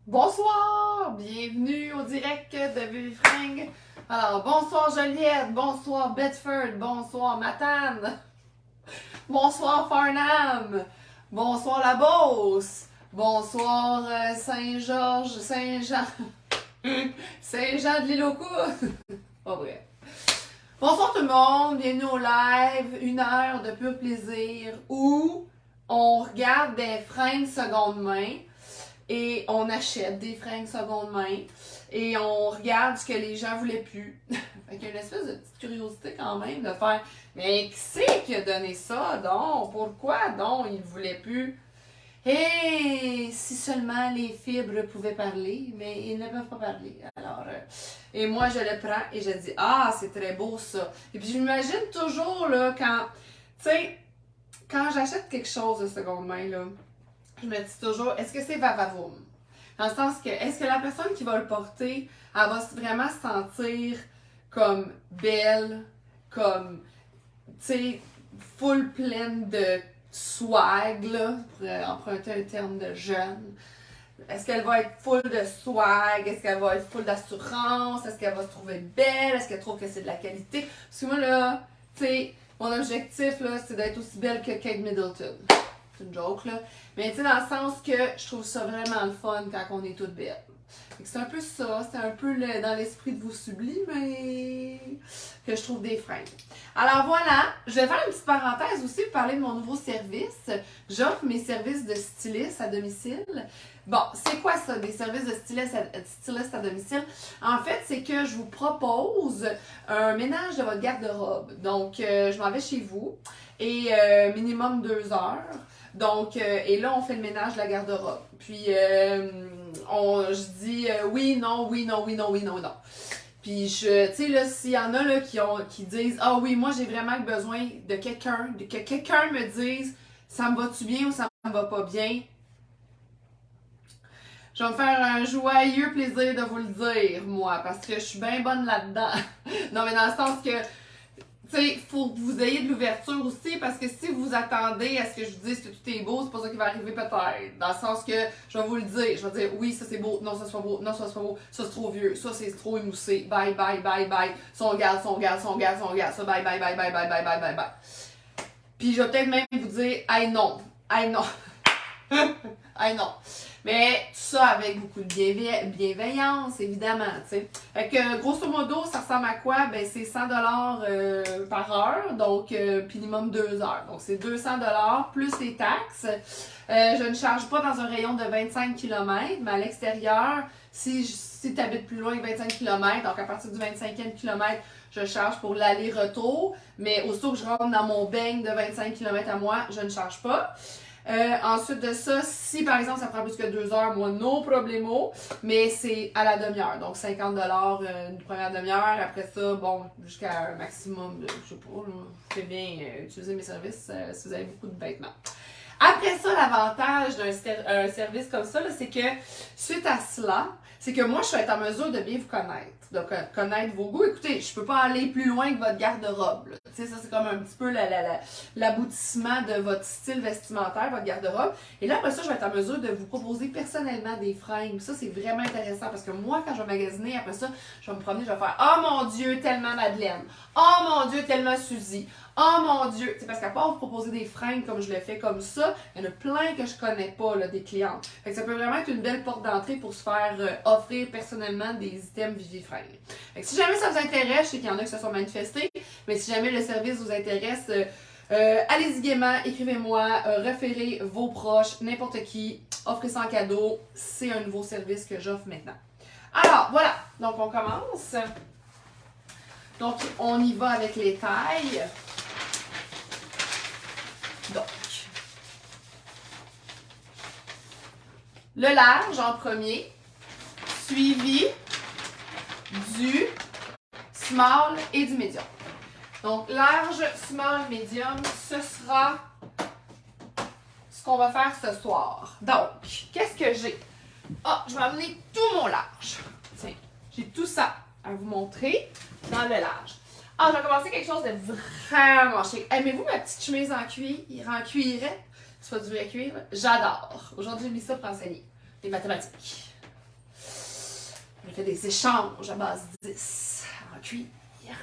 Bonsoir, bienvenue au direct de Vivi Fringue. Alors, bonsoir Joliette, bonsoir Bedford, bonsoir Matane, bonsoir Farnham, bonsoir La Beauce, bonsoir Saint-Georges, Saint-Jean, Saint-Jean de l'Île-aux-Coudres. Pas vrai. Bonsoir tout le monde, bienvenue au live, une heure de pur plaisir où on regarde des fringues seconde main. Et on achète des fringues seconde main et on regarde ce que les gens voulaient plus. Fait qu'il y a une espèce de petite curiosité quand même de faire mais qui c'est qui a donné ça donc? Pourquoi donc il ne voulait plus? Et si seulement les fibres pouvaient parler, mais ils ne peuvent pas parler. Alors, et moi je le prends et je dis ah c'est très beau ça. Et puis je m'imagine toujours là quand, tu sais, quand j'achète quelque chose de seconde main là. Je me dis toujours, est-ce que c'est vavavoum? Dans le sens que, est-ce que la personne qui va le porter, elle va vraiment se sentir comme belle, comme, tu sais, full pleine de swag, là, pour emprunter un terme de jeune. Est-ce qu'elle va être full de swag? Est-ce qu'elle va être full d'assurance? Est-ce qu'elle va se trouver belle? Est-ce qu'elle trouve que c'est de la qualité? Parce que moi, là, tu sais, mon objectif, là, c'est d'être aussi belle que Kate Middleton. C'est une joke, là. Mais tu sais, dans le sens que je trouve ça vraiment le fun quand on est toutes belles. C'est un peu ça, c'est un peu dans l'esprit de vous sublimer que je trouve des fringues. Alors voilà, je vais faire une petite parenthèse aussi pour parler de mon nouveau service. J'offre mes services de styliste à domicile. Bon, c'est quoi ça, des services de styliste à domicile? En fait, c'est que je vous propose un ménage de votre garde-robe. Donc, je m'en vais chez vous et minimum 2 heures. Donc, et là, on fait le ménage de la garde-robe. Puis, je dis oui, non, oui, non, oui, non, oui, non, non. Puis, tu sais, là, s'il y en a là, qui disent ah oui, moi, j'ai vraiment besoin de quelqu'un, que quelqu'un me dise ça me va-tu bien ou ça me va pas bien, je vais me faire un joyeux plaisir de vous le dire, moi, parce que je suis bien bonne là-dedans. Non, mais dans le sens que tu sais, il faut que vous ayez de l'ouverture aussi, parce que si vous attendez à ce que je vous dise que tout est beau, c'est pas ça qui va arriver peut-être. Dans le sens que je vais vous le dire, je vais dire oui, ça c'est beau, non, ça c'est pas beau, non, ça c'est pas beau, ça c'est trop vieux, ça c'est trop émoussé, bye, bye, bye, bye, ça on garde, ça on garde, ça on garde, ça on garde, ça bye, bye, bye, bye, bye, bye, bye, bye, bye. Puis je vais peut-être même vous dire, hey non, hey non, hey non. Mais tout ça avec beaucoup de bienveillance, évidemment, tu sais. Fait que, grosso modo, ça ressemble à quoi? Ben, c'est 100$ par heure, donc minimum 2 heures. Donc, c'est 200$ plus les taxes. Je ne charge pas dans un rayon de 25 km, mais à l'extérieur, si tu habites plus loin que 25 km, donc à partir du 25e kilomètre, je charge pour l'aller-retour. Mais aussitôt que je rentre dans mon beigne de 25 km à moi, je ne charge pas. Ensuite de ça, si par exemple ça prend plus que 2 heures, moi, no problemo, mais c'est à la demi-heure. Donc 50$ une première demi-heure. Après ça, bon, jusqu'à un maximum de, je sais pas, là, vous pouvez bien utiliser mes services si vous avez beaucoup de vêtements. Après ça, l'avantage d'un service comme ça, c'est que suite à cela, c'est que moi, je vais être en mesure de bien vous connaître. Donc, connaître vos goûts. Écoutez, je peux pas aller plus loin que votre garde-robe. Tu sais, ça, c'est comme un petit peu l'aboutissement de votre style vestimentaire, votre garde-robe. Et là, après ça, je vais être en mesure de vous proposer personnellement des fringues. Ça, c'est vraiment intéressant parce que moi, quand je vais magasiner, après ça, je vais me promener, je vais faire « Oh mon Dieu, tellement Madeleine! Oh mon Dieu, tellement Suzy! Oh mon Dieu! » C'est parce qu'à part vous proposer des fringues comme je le fais comme ça, il y en a plein que je connais pas, là, des clientes. Fait que ça peut vraiment être une belle porte d'entrée pour se faire offrir personnellement des items Vigifringues. Fait que si jamais ça vous intéresse, je sais qu'il y en a qui se sont manifestés, mais si jamais le service vous intéresse, allez-y gaiement, écrivez-moi, référez vos proches, n'importe qui, offrez ça en cadeau. C'est un nouveau service que j'offre maintenant. Alors, voilà. Donc, on commence. Donc, on y va avec les tailles. Donc, le large en premier, suivi du small et du medium. Donc, large, small, medium, ce sera ce qu'on va faire ce soir. Donc, qu'est-ce que j'ai? Ah, je vais amener tout mon large. Tiens, j'ai tout ça à vous montrer dans le large. Ah, je vais commencer quelque chose de vraiment chic. Aimez-vous ma petite chemise en cuirette? C'est pas du vrai cuir? J'adore. Aujourd'hui, j'ai mis ça pour enseigner les mathématiques. J'ai fait des échanges à base 10 en cuir,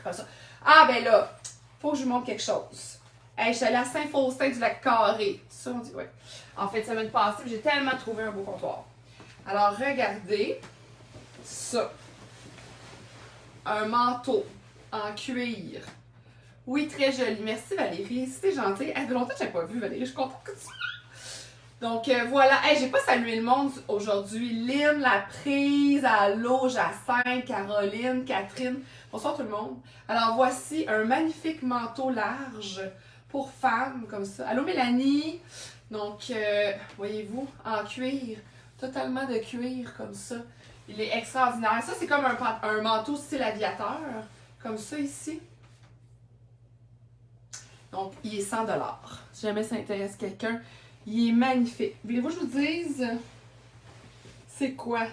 comme ça. Ah, ben là, faut que je vous montre quelque chose. Hey, je suis allée à Saint-Faustin du Lac-Carré. Ça, on dit, ouais. En fait, semaine passée, j'ai tellement trouvé un beau comptoir. Alors, regardez ça. Un manteau en cuir. Oui, très joli. Merci Valérie. C'était gentil. Ça fait longtemps que je n'avais pas vu Valérie. Je suis contente que tu sois là. Donc voilà. Hey, j'ai pas salué le monde aujourd'hui. Lynn, la prise, allô, Jacinthe, Caroline, Catherine. Bonsoir tout le monde. Alors voici un magnifique manteau large pour femmes comme ça. Allô Mélanie. Donc, voyez-vous, en cuir. Totalement de cuir comme ça. Il est extraordinaire. Ça, c'est comme un manteau style aviateur. Comme ça ici. Donc, il est 100 $. Si jamais ça intéresse quelqu'un, il est magnifique. Voulez-vous que je vous dise c'est quoi?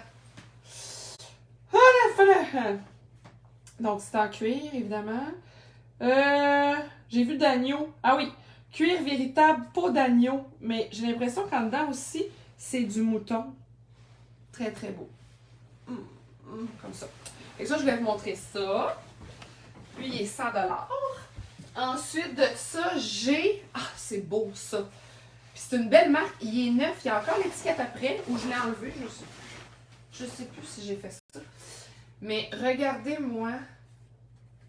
Donc, c'est en cuir, évidemment. J'ai vu d'agneau. Ah oui, cuir véritable, peau d'agneau. Mais j'ai l'impression qu'en dedans aussi, c'est du mouton. Très, très beau. Comme ça. Et ça, je vais vous montrer ça. Puis, il est 100 $. Ensuite de ça, j'ai... Ah, c'est beau, ça. Puis c'est une belle marque. Il est neuf. Il y a encore l'étiquette après, où je l'ai enlevé. Je sais plus si j'ai fait ça. Mais regardez-moi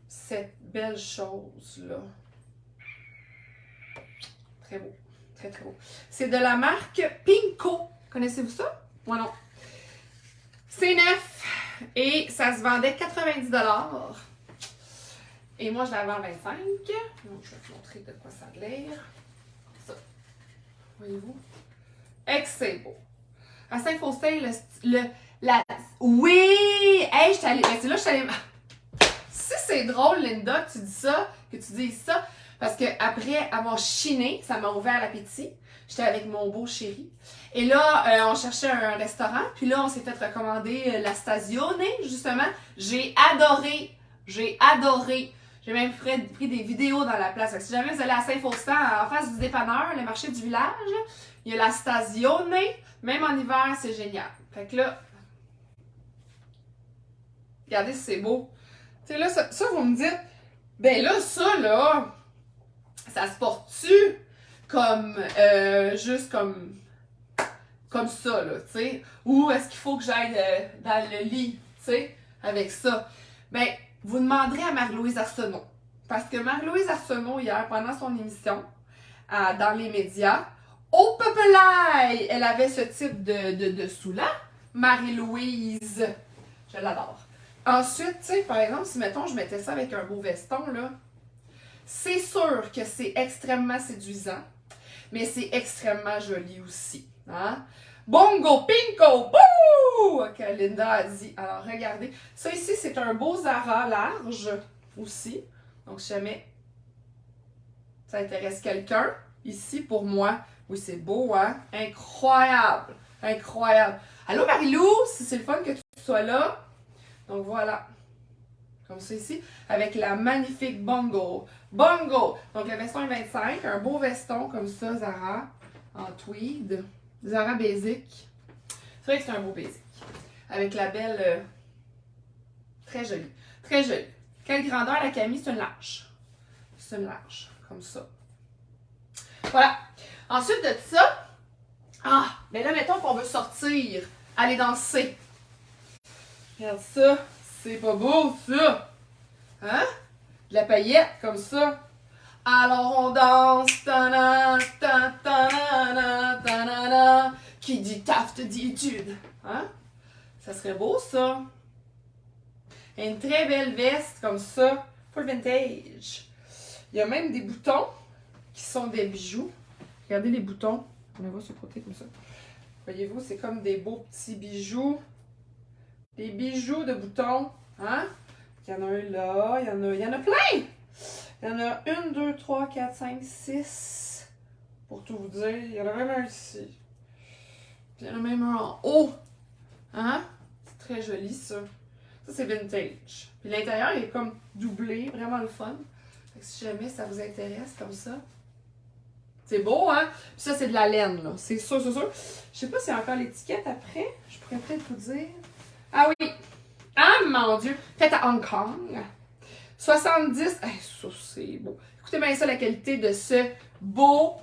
cette belle chose-là. Très beau. Très, très beau. C'est de la marque Pinko. Connaissez-vous ça? Moi, non. C'est neuf. Et ça se vendait 90 $. Et moi, je l'avais en 25. Donc, je vais te montrer de quoi ça a l'air. Ça. Voyez-vous? C'est beau. À Saint-Faustin, Oui! Hey, je suis allée... C'est là que je suis allée... Si c'est drôle, Linda, que tu dis ça, que tu dises ça, parce qu'après avoir chiné, ça m'a ouvert l'appétit. J'étais avec mon beau chéri. Et là, on cherchait un restaurant. Puis là, on s'est fait recommander la Stazione, justement. J'ai adoré. J'ai adoré. J'ai même pris des vidéos dans la place. Si jamais vous allez à Saint-Faustin, en face du dépanneur, le marché du village, il y a la Stazione. Même en hiver, c'est génial. Fait que là, regardez si c'est beau. Tu sais, là, ça, vous me dites, ben là, ça, là, ça se porte-tu comme, juste comme ça, là, tu sais? Ou est-ce qu'il faut que j'aille dans le lit, tu sais, avec ça? Ben, vous demanderez à Marie-Louise Arsenault. Parce que Marie-Louise Arsenault, hier, pendant son émission, dans les médias, au Populaï, elle avait ce type de dessous-là. Marie-Louise, je l'adore. Ensuite, tu sais, par exemple, si, mettons, je mettais ça avec un beau veston, là, c'est sûr que c'est extrêmement séduisant, mais c'est extrêmement joli aussi. Hein? Bongo, pinko, bouh! Que Linda a dit. Alors, regardez. Ça ici, c'est un beau Zara large aussi. Donc, si jamais ça intéresse quelqu'un, ici, pour moi, oui, c'est beau, hein? Incroyable! Incroyable! Allô, Marilou, si c'est le fun que tu sois là. Donc, voilà. Comme ça ici, avec la magnifique Bongo. Bongo! Donc, le veston est 25. Un beau veston comme ça, Zara, en tweed. Zara Basic. C'est vrai que c'est un beau basic. Avec la belle... très jolie. Très jolie. Quelle grandeur la Camille? C'est une large. C'est une large. Comme ça. Voilà. Ensuite de ça... Ah! Mais là, mettons qu'on veut sortir. Aller danser. Regarde ça. C'est pas beau, ça. Hein? De la paillette, comme ça. Alors on danse, ta-na, ta-ta-na, ta-na-na. Qui dit taf te dit étude. Hein? Ça serait beau, ça. Et une très belle veste, comme ça. Full vintage. Il y a même des boutons qui sont des bijoux. Regardez les boutons. On les voit sur le côté, comme ça. Voyez-vous, c'est comme des beaux petits bijoux. Des bijoux de boutons. Hein? Il y en a un là. Il y en a plein! Il y en a 1, 2, 3, 4, 5, 6. Pour tout vous dire. Il y en a même un ici. Puis il y en a même un en haut. Hein? C'est très joli, ça. Ça, c'est vintage. Puis l'intérieur, il est comme doublé. Vraiment le fun. Fait que si jamais ça vous intéresse, comme ça. C'est beau, hein? Puis ça, c'est de la laine, là. C'est sûr, c'est sûr. Je sais pas s'il y a encore l'étiquette après. Je pourrais peut-être vous dire. Ah oui! Ah, mon Dieu! Fait à Hong Kong. 70... Hey, ça, c'est beau. Écoutez bien ça, la qualité de ce beau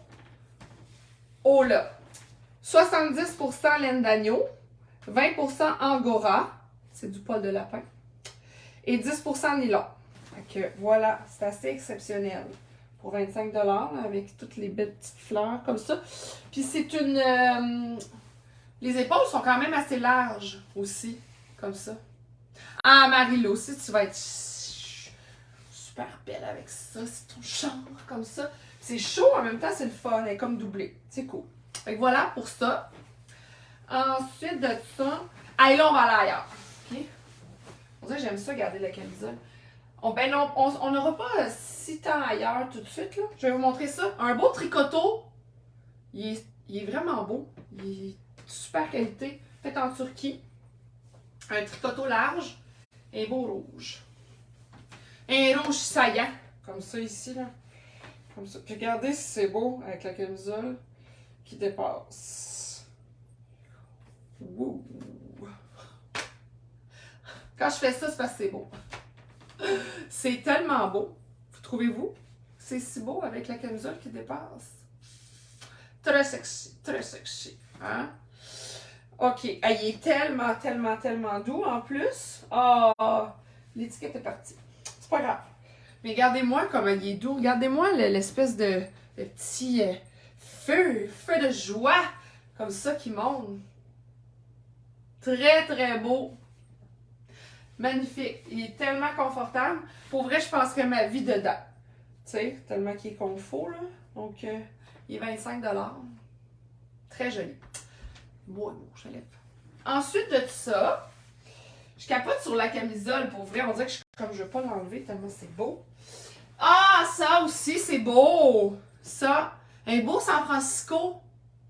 haut-là. 70% laine d'agneau, 20% angora, c'est du poil de lapin, et 10% nylon. Fait que voilà, c'est assez exceptionnel. Pour 25 $ avec toutes les belles petites fleurs comme ça. Puis c'est une... les épaules sont quand même assez larges aussi, comme ça. Ah, Marie-Lou, aussi, tu vas être super belle avec ça. C'est ton genre, comme ça. C'est chaud, en même temps, c'est le fun. Elle est comme doublée. C'est cool. Fait que voilà pour ça. Ensuite de ça... Ah, et là, on va aller ailleurs. OK? On dirait que j'aime ça, garder la camisole. Ben non, on n'aura pas si tant ailleurs tout de suite, là. Je vais vous montrer ça. Un beau tricoto. Il est vraiment beau. Il est de super qualité. Fait en Turquie. Un tricoto large. Et beau rouge. Un rouge saillant. Comme ça ici, là. Comme ça. Puis regardez si c'est beau avec la camisole qui dépasse. Wouh! Quand je fais ça, c'est parce que c'est beau. C'est tellement beau. Vous trouvez-vous? C'est si beau avec la camisole qui dépasse. Très sexy. Très sexy. Hein? OK. Il est tellement, tellement, tellement doux en plus. Ah! L'étiquette est partie. C'est pas grave. Mais regardez-moi comment il est doux. Regardez-moi l'espèce de petit feu de joie comme ça qui monte. Très, très beau. Magnifique. Il est tellement confortable. Pour vrai, je passerais ma vie dedans. Tu sais, tellement qu'il est confort, là. Donc, il est 25 $. Très joli. Beau, je lève. Ensuite de ça, je capote sur la camisole. Pour vrai, on dirait que comme je veux pas l'enlever tellement c'est beau. Ah, ça aussi, c'est beau. Ça, un beau San Francisco.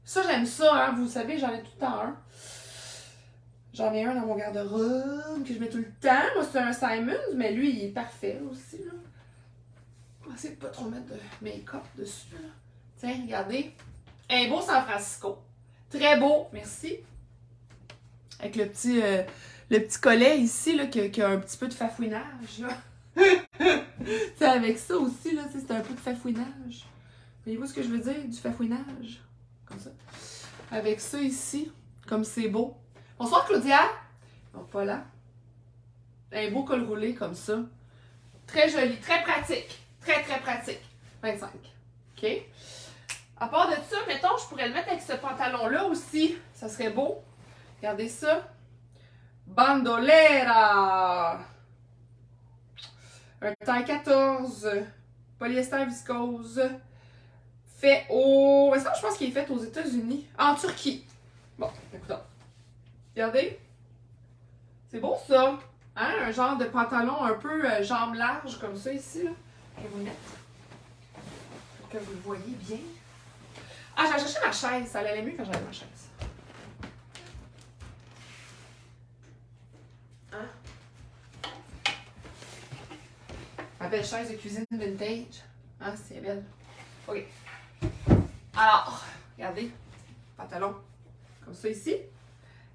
Ça, j'aime ça, hein. Vous savez, j'en ai tout le temps un. J'en ai un dans mon garde-robe que je mets tout le temps. Moi, c'est un Simons, mais lui, il est parfait aussi, là. On va essayer de pas trop mettre de make-up dessus, là. Tiens, regardez. Un beau San Francisco. Très beau, merci. Avec le petit collet ici, là, qui a un petit peu de fafouinage, là. C'est avec ça aussi, là, c'est un peu de fafouinage. Voyez-vous ce que je veux dire? Du fafouinage. Comme ça. Avec ça ici, comme c'est beau. Bonsoir Claudia! Donc voilà. Un beau col roulé comme ça. Très joli, très pratique. Très, très pratique. 25. OK? À part de ça, mettons, je pourrais le mettre avec ce pantalon-là aussi. Ça serait beau. Regardez ça. Bandolera! Un taille 14. Polyester viscose. Fait au... Ça, je pense qu'il est fait aux États-Unis. En Turquie. Bon, écoutons. Regardez. C'est beau ça. Hein? Un genre de pantalon un peu jambes larges comme ça ici. Là. Je vais vous le mettre. Pour que vous le voyez bien. Ah, j'ai cherché ma chaise. Ça allait mieux quand j'avais ma chaise. Hein? Ma belle chaise de cuisine vintage. Hein, c'est belle. OK. Alors, regardez. Pantalon. Comme ça ici.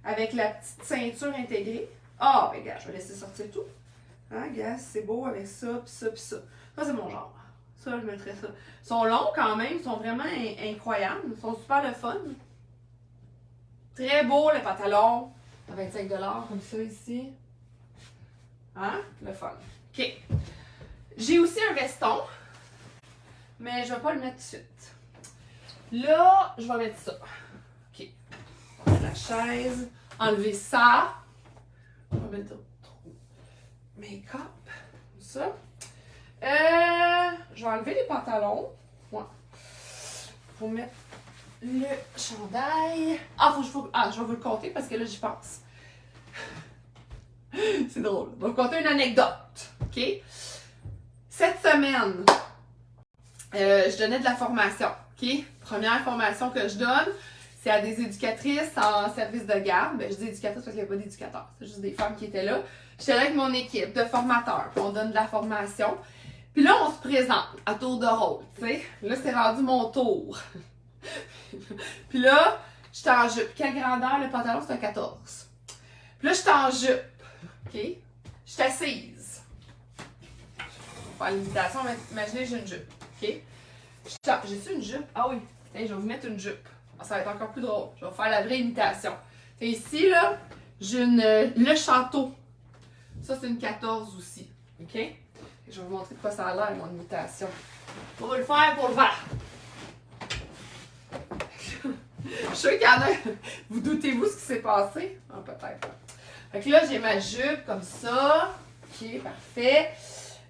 Avec la petite ceinture intégrée. Ah, ben gars, je vais laisser sortir tout. Hein, gars, c'est beau avec ça, pis ça, pis ça. Ça, c'est mon genre. Ça, je mettrais ça. Ils sont longs quand même, ils sont vraiment incroyables. Ils sont super le fun. Très beau, le pantalon. À 25 $, comme ça ici. Hein? Le fun. OK. J'ai aussi un veston. Mais je vais pas le mettre tout de suite. Là, je vais mettre ça. OK. La chaise. Enlever ça. On va mettre trop make-up. Comme ça. Je vais enlever les pantalons. Ouais. Pour mettre le chandail. Ah, je vais vous le compter parce que là, j'y pense. C'est drôle. Je vais vous conter une anecdote. OK? Cette semaine, je donnais de la formation. OK? Première formation que je donne, c'est à des éducatrices en service de garde. Ben, je dis éducatrices parce qu'il n'y a pas d'éducateurs. C'est juste des femmes qui étaient là. J'étais là avec mon équipe de formateurs. Puis on donne de la formation. Puis là, on se présente à tour de rôle. T'sais. Là, c'est rendu mon tour. Puis là, j'étais en jupe. Quelle grandeur le pantalon? C'est un 14. Puis là, j'étais en jupe. OK? Je suis assise. Je vais faire l'imitation, imaginez que j'ai une jupe. OK? J'ai-tu une jupe? Ah oui. Tiens, je vais vous mettre une jupe. Ça va être encore plus drôle. Je vais faire la vraie imitation. Et ici, là, j'ai le château. Ça, c'est une 14 aussi. OK? Et je vais vous montrer de quoi ça a l'air, mon imitation. On va le faire pour le faire. Je suis sûre qu'il y en a. Vous doutez-vous ce qui s'est passé? Ah, peut-être. Fait que là, j'ai ma jupe comme ça. OK, parfait.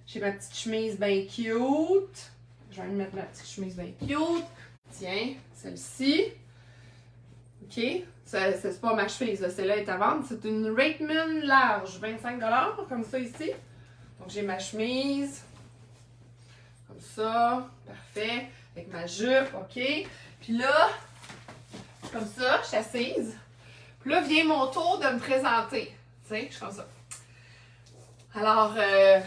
J'ai ma petite chemise bien cute. Je vais mettre ma petite chemise bien cute. Tiens, celle-ci. OK? C'est pas ma chemise, celle-là est à vendre. C'est une Raitman large, 25$, comme ça ici. Donc j'ai ma chemise. Comme ça. Parfait. Avec ma jupe, OK? Puis là, comme ça, je suis assise. Puis là, vient mon tour de me présenter. Tu sais, je suis comme ça. Alors, là,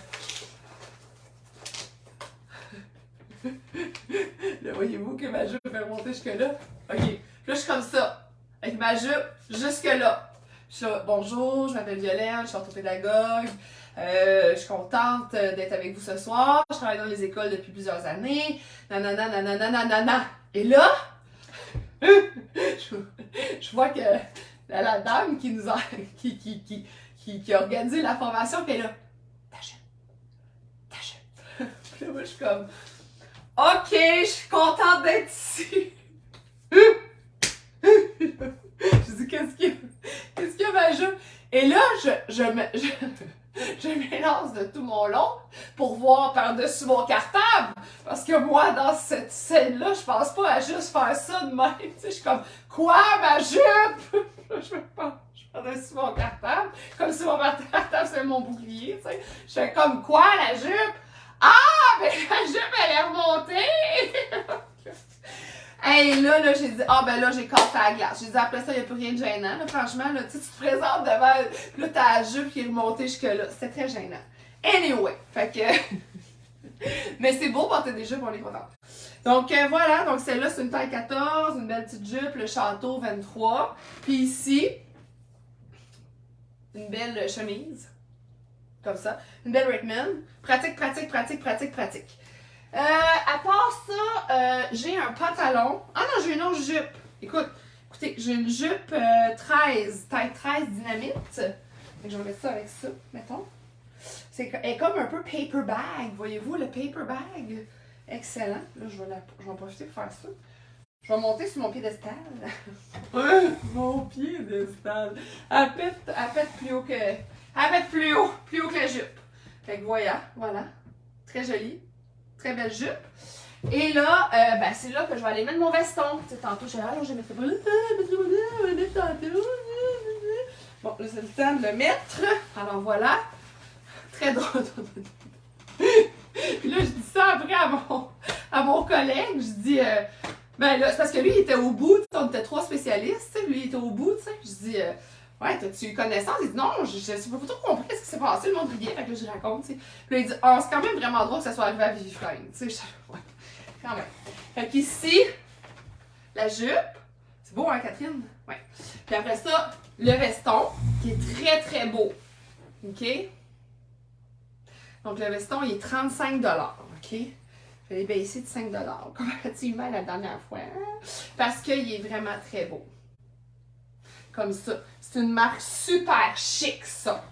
voyez-vous que ma jupe est remontée jusque-là? OK. Puis là, je suis comme ça. Avec ma jupe jusque-là. Je suis là, bonjour, je m'appelle Violaine, je suis orthopédagogue. Je suis contente d'être avec vous ce soir. Je travaille dans les écoles depuis plusieurs années. Nanana, nanana, nanana. Et là, je vois que la dame qui nous a qui a organisé la formation, puis elle est là, ta jupe. Puis là, moi, je suis comme, OK, je suis contente d'être ici. Je dis, qu'est-ce qu'il y a, ma jupe? Et là, je m'élance de tout mon long pour voir par-dessus mon cartable. Parce que moi, dans cette scène-là, je pense pas à juste faire ça de même. Tu sais, je suis comme, quoi, ma jupe? Je par-dessus mon cartable. Comme si mon cartable, c'est mon bouclier, tu sais. Je fais comme, quoi, la jupe? Ah, mais la jupe, elle est remontée! Hey, là, j'ai dit, là, j'ai cassé la glace. J'ai dit, après ça, il n'y a plus rien de gênant. Là, franchement, là, tu te présentes devant, là, ta jupe qui est remontée jusque-là. C'était très gênant. Anyway, fait que. Mais c'est beau porter des jupes, on est content. Donc, voilà. Donc, celle-là, c'est une taille 14, une belle petite jupe, le château 23. Puis ici, une belle chemise. Comme ça. Une belle Raitman. Pratique, pratique, pratique, pratique, pratique. À part ça, j'ai un pantalon. Ah non, j'ai une autre jupe. Écoutez, j'ai une jupe 13, taille 13 dynamite. Donc, je vais mettre ça avec ça, mettons. Elle est comme un peu paper bag. Voyez-vous le paper bag? Excellent. Là, je vais en profiter pour faire ça. Je vais monter sur mon piédestal. Mon piédestal. Elle pète plus haut que. Elle pète plus haut que la jupe. Fait que voilà. Très jolie. Très belle jupe. Et là, c'est là que je vais aller mettre mon veston. Tu sais, tantôt, je suis là, je vais mettre tantôt. Bon, là, c'est le temps de le mettre. Alors voilà. Très drôle. Puis là, je dis ça après à mon collègue. Je dis, là, c'est parce que lui, il était au bout. On était 3 spécialistes. T'sais, lui, il était au bout. Tu sais. Je dis, ouais, t'as-tu eu connaissance? Il dit, non, je sais pas trop compris ce qui s'est passé, le monde riait. Fait que là, je raconte, tu sais. Puis là, il dit, c'est quand même vraiment drôle que ça soit arrivé à Vivi Fringue. Tu sais, ouais, quand même. Fait qu'ici, la jupe. C'est beau, hein, Catherine? Ouais. Puis après ça, le veston, qui est très, très beau. OK? Donc, le veston, il est 35$. OK? Je l'ai baissé de 5$ comparativement à la dernière fois. Hein? Parce qu'il est vraiment très beau. Comme ça. C'est une marque super chic, ça.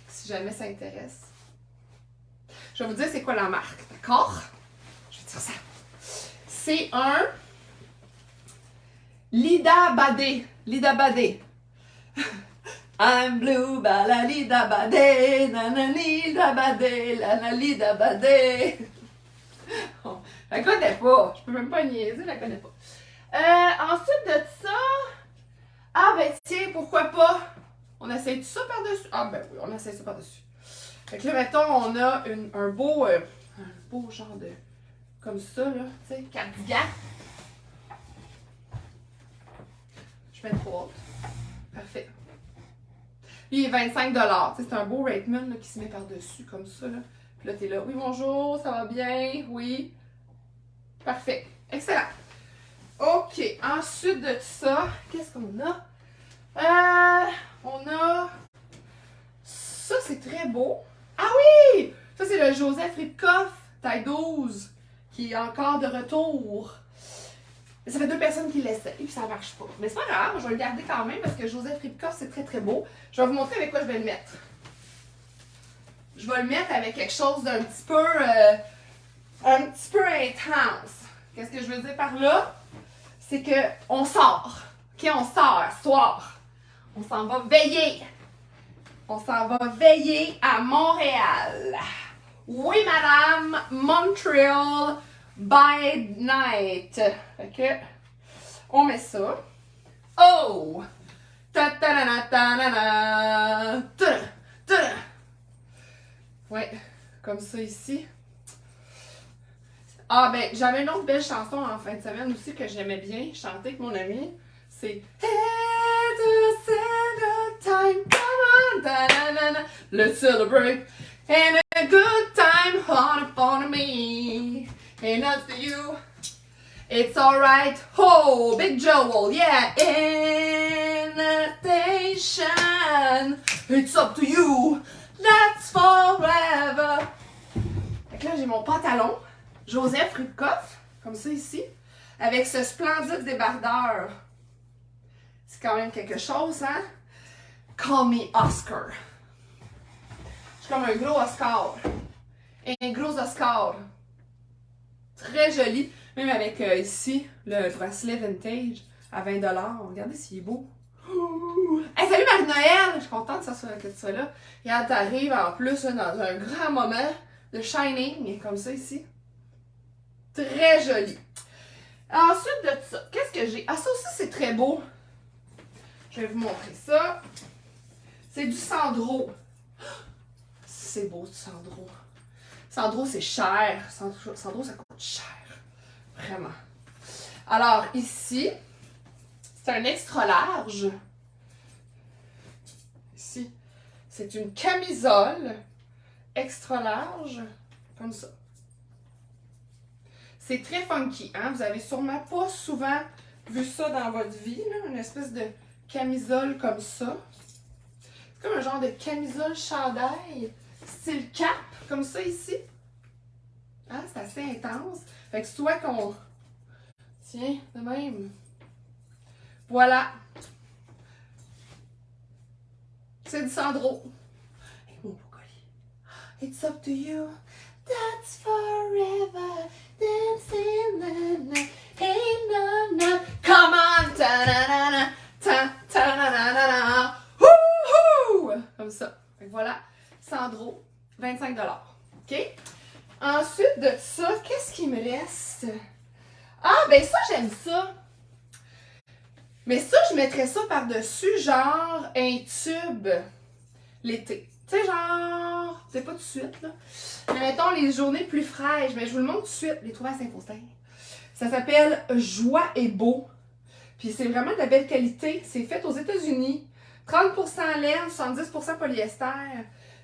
Si jamais ça intéresse. Je vais vous dire c'est quoi la marque, d'accord? Je vais dire ça. C'est un Lida Badé. Lida Badé. I'm blue, bala Lida Badé, nana Lida Badé, nana Lida Badé. Oh, je la connais pas. Je peux même pas niaiser, je la connais pas. Ensuite de ça, tiens, pourquoi pas? On essaye tout ça par-dessus? Ah, ben oui, on essaye ça par-dessus. Fait que là, mettons, on a un beau genre de. Comme ça, là, tu sais, cardigan. Je mets 3 autres. Parfait. Lui, il est 25$. C'est un beau Raitman là, qui se met par-dessus, comme ça, là. Puis là, t'es là. Oui, bonjour, ça va bien? Oui. Parfait. Excellent. OK. Ensuite de ça, qu'est-ce qu'on a? On a. Ça, c'est très beau. Ah oui! Ça, c'est le Joseph Ripkoff, taille 12, qui est encore de retour. Ça fait 2 personnes qui l'essaient, puis ça marche pas. Mais c'est pas grave, je vais le garder quand même, parce que Joseph Ripkoff, c'est très très beau. Je vais vous montrer avec quoi je vais le mettre. Je vais le mettre avec quelque chose d'un petit peu intense. Qu'est-ce que je veux dire par là? C'est que on sort. OK, on sort ce soir. On s'en va veiller. On s'en va veiller à Montréal. Oui, madame, Montreal by night. Fait que, on met ça. Oh! Ta-ta-na-na-ta-na-na! Ta-da! Ouais, comme ça ici. Ah, ben, j'avais une autre belle chanson en fin de semaine aussi que j'aimais bien chanter avec mon ami. C'est It's a time, come on, ta-na-na-na. Let's celebrate. And a good time on me. And that's to you. It's alright. Oh, Big Joel, yeah. Invitation. It's up to you. That's forever. Fait que là, j'ai mon pantalon. Joseph Ripkoff, comme ça ici, avec ce splendide débardeur. C'est quand même quelque chose, hein? Call me Oscar. Je suis comme un gros Oscar. Un gros Oscar. Très joli. Même avec ici, le bracelet vintage à 20$. Regardez s'il est beau. Hey, salut Marie-Noël! Je suis contente que tu sois là. Regarde, t'arrives en plus là, dans un grand moment de shining, comme ça ici. Très joli. Ensuite de ça, qu'est-ce que j'ai? Ah, ça aussi, c'est très beau. Je vais vous montrer ça. C'est du Sandro. C'est beau, du Sandro. Sandro, c'est cher. Sandro, ça coûte cher. Vraiment. Alors, ici, c'est un extra large. Ici, c'est une camisole extra large, comme ça. C'est très funky, hein? Vous avez sûrement pas souvent vu ça dans votre vie, là? Une espèce de camisole comme ça. C'est comme un genre de camisole chandail, style cap, comme ça ici. Hein? C'est assez intense. Fait que soit qu'on... Tiens, de même. Voilà. C'est du Sandro. Hey, mon beau colis. It's up to you. That's forever. Dancing the night. Hey, no, no. Come on. Ta-na-na-na. Ta-ta-na-na-na. Wouhou! Comme ça. Fait que voilà. Sandro. 25$. OK? Ensuite de ça, qu'est-ce qui me reste? Ah, ben ça, j'aime ça. Mais ça, je mettrais ça par-dessus, genre, un tube l'été. Tu sais, genre, c'est pas tout de suite, là. Mais mettons les journées plus fraîches. Mais je vous le montre tout de suite. Les trouver à Saint-Faustin. Ça s'appelle Joie et Beau. Puis c'est vraiment de la belle qualité. C'est fait aux États-Unis. 30% laine, 70% polyester.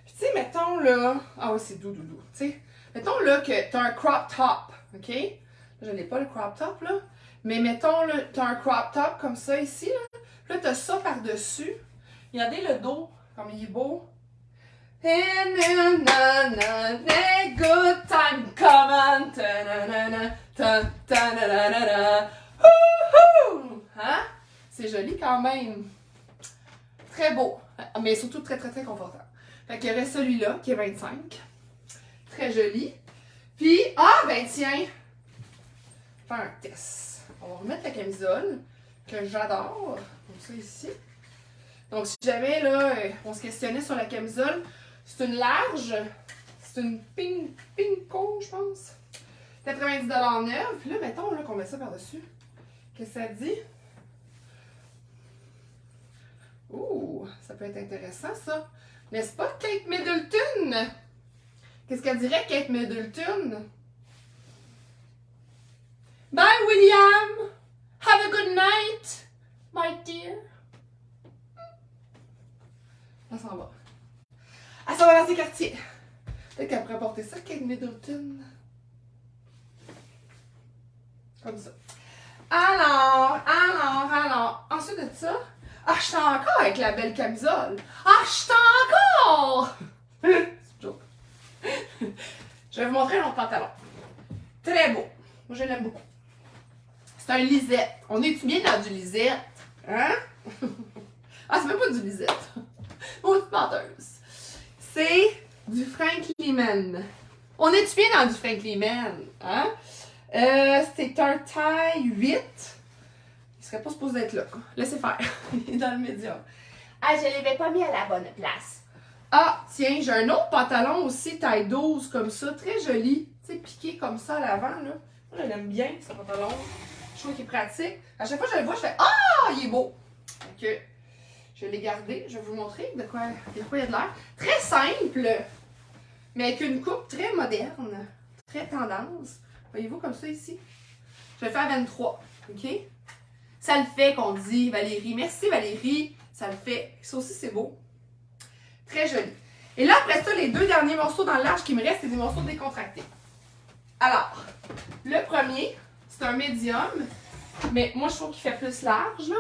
Puis tu sais, mettons là... Ah oui, c'est doux. Tu sais, mettons là que t'as un crop top, OK? Là, je n'ai pas le crop top, là. Mais mettons là, t'as un crop top comme ça ici, là. Puis là, t'as ça par-dessus. Regardez le dos, comme il est beau. And good time, come on. Hein? C'est joli quand même. Très beau. Mais surtout très, très, très confortable. Fait qu'il y aurait celui-là qui est 25. Très joli. Puis, ah ben tiens, faire un test. On va remettre la camisole que j'adore. Comme ça ici. Donc, si jamais là, on se questionnait sur la camisole, c'est une large. C'est une pinko, je pense. 90$ neuve. Puis là, mettons là, qu'on met ça par-dessus. Qu'est-ce que ça dit? Ouh, ça peut être intéressant, ça. N'est-ce pas, Kate Middleton? Qu'est-ce qu'elle dirait, Kate Middleton? Bye, William! Have a good night, my dear. Elle s'en va. Elle s'en va dans ses quartiers. Peut-être qu'elle pourrait porter ça, Kate Middleton. Comme ça. Alors. Ensuite de ça, ah, je suis encore avec la belle camisole. Ah, je suis encore noir! C'est une joke. Je vais vous montrer un autre pantalon. Très beau. Moi, je l'aime beaucoup. C'est un lisette. On est-tu bien dans du lisette? Hein? Ah, c'est même pas du lisette. Maudite menteuse. C'est du Frankie Mann. On est-tu bien dans du Frankie Mann? Hein? C'est un taille 8. Il serait pas supposé être là. Laissez faire. Il est dans le médium. Ah, je l'avais pas mis à la bonne place. Ah, tiens, j'ai un autre pantalon aussi, taille 12, comme ça. Très joli. Tu sais, piqué comme ça à l'avant, là. Moi, je l'aime bien, ce pantalon. Je trouve qu'il est pratique. À chaque fois que je le vois, je fais ah, il est beau. Donc, je l'ai gardé. Je vais vous montrer de quoi il y a de l'air. Très simple, mais avec une coupe très moderne. Très tendance. Voyez-vous comme ça ici? Je vais le faire à 23. OK? Ça le fait qu'on dit, Valérie. Merci, Valérie. Ça le fait. Ça aussi, c'est beau. Très joli. Et là, après ça, les deux derniers morceaux dans le large qui me restent, c'est des morceaux décontractés. Alors, le premier, c'est un médium, mais moi, je trouve qu'il fait plus large, là.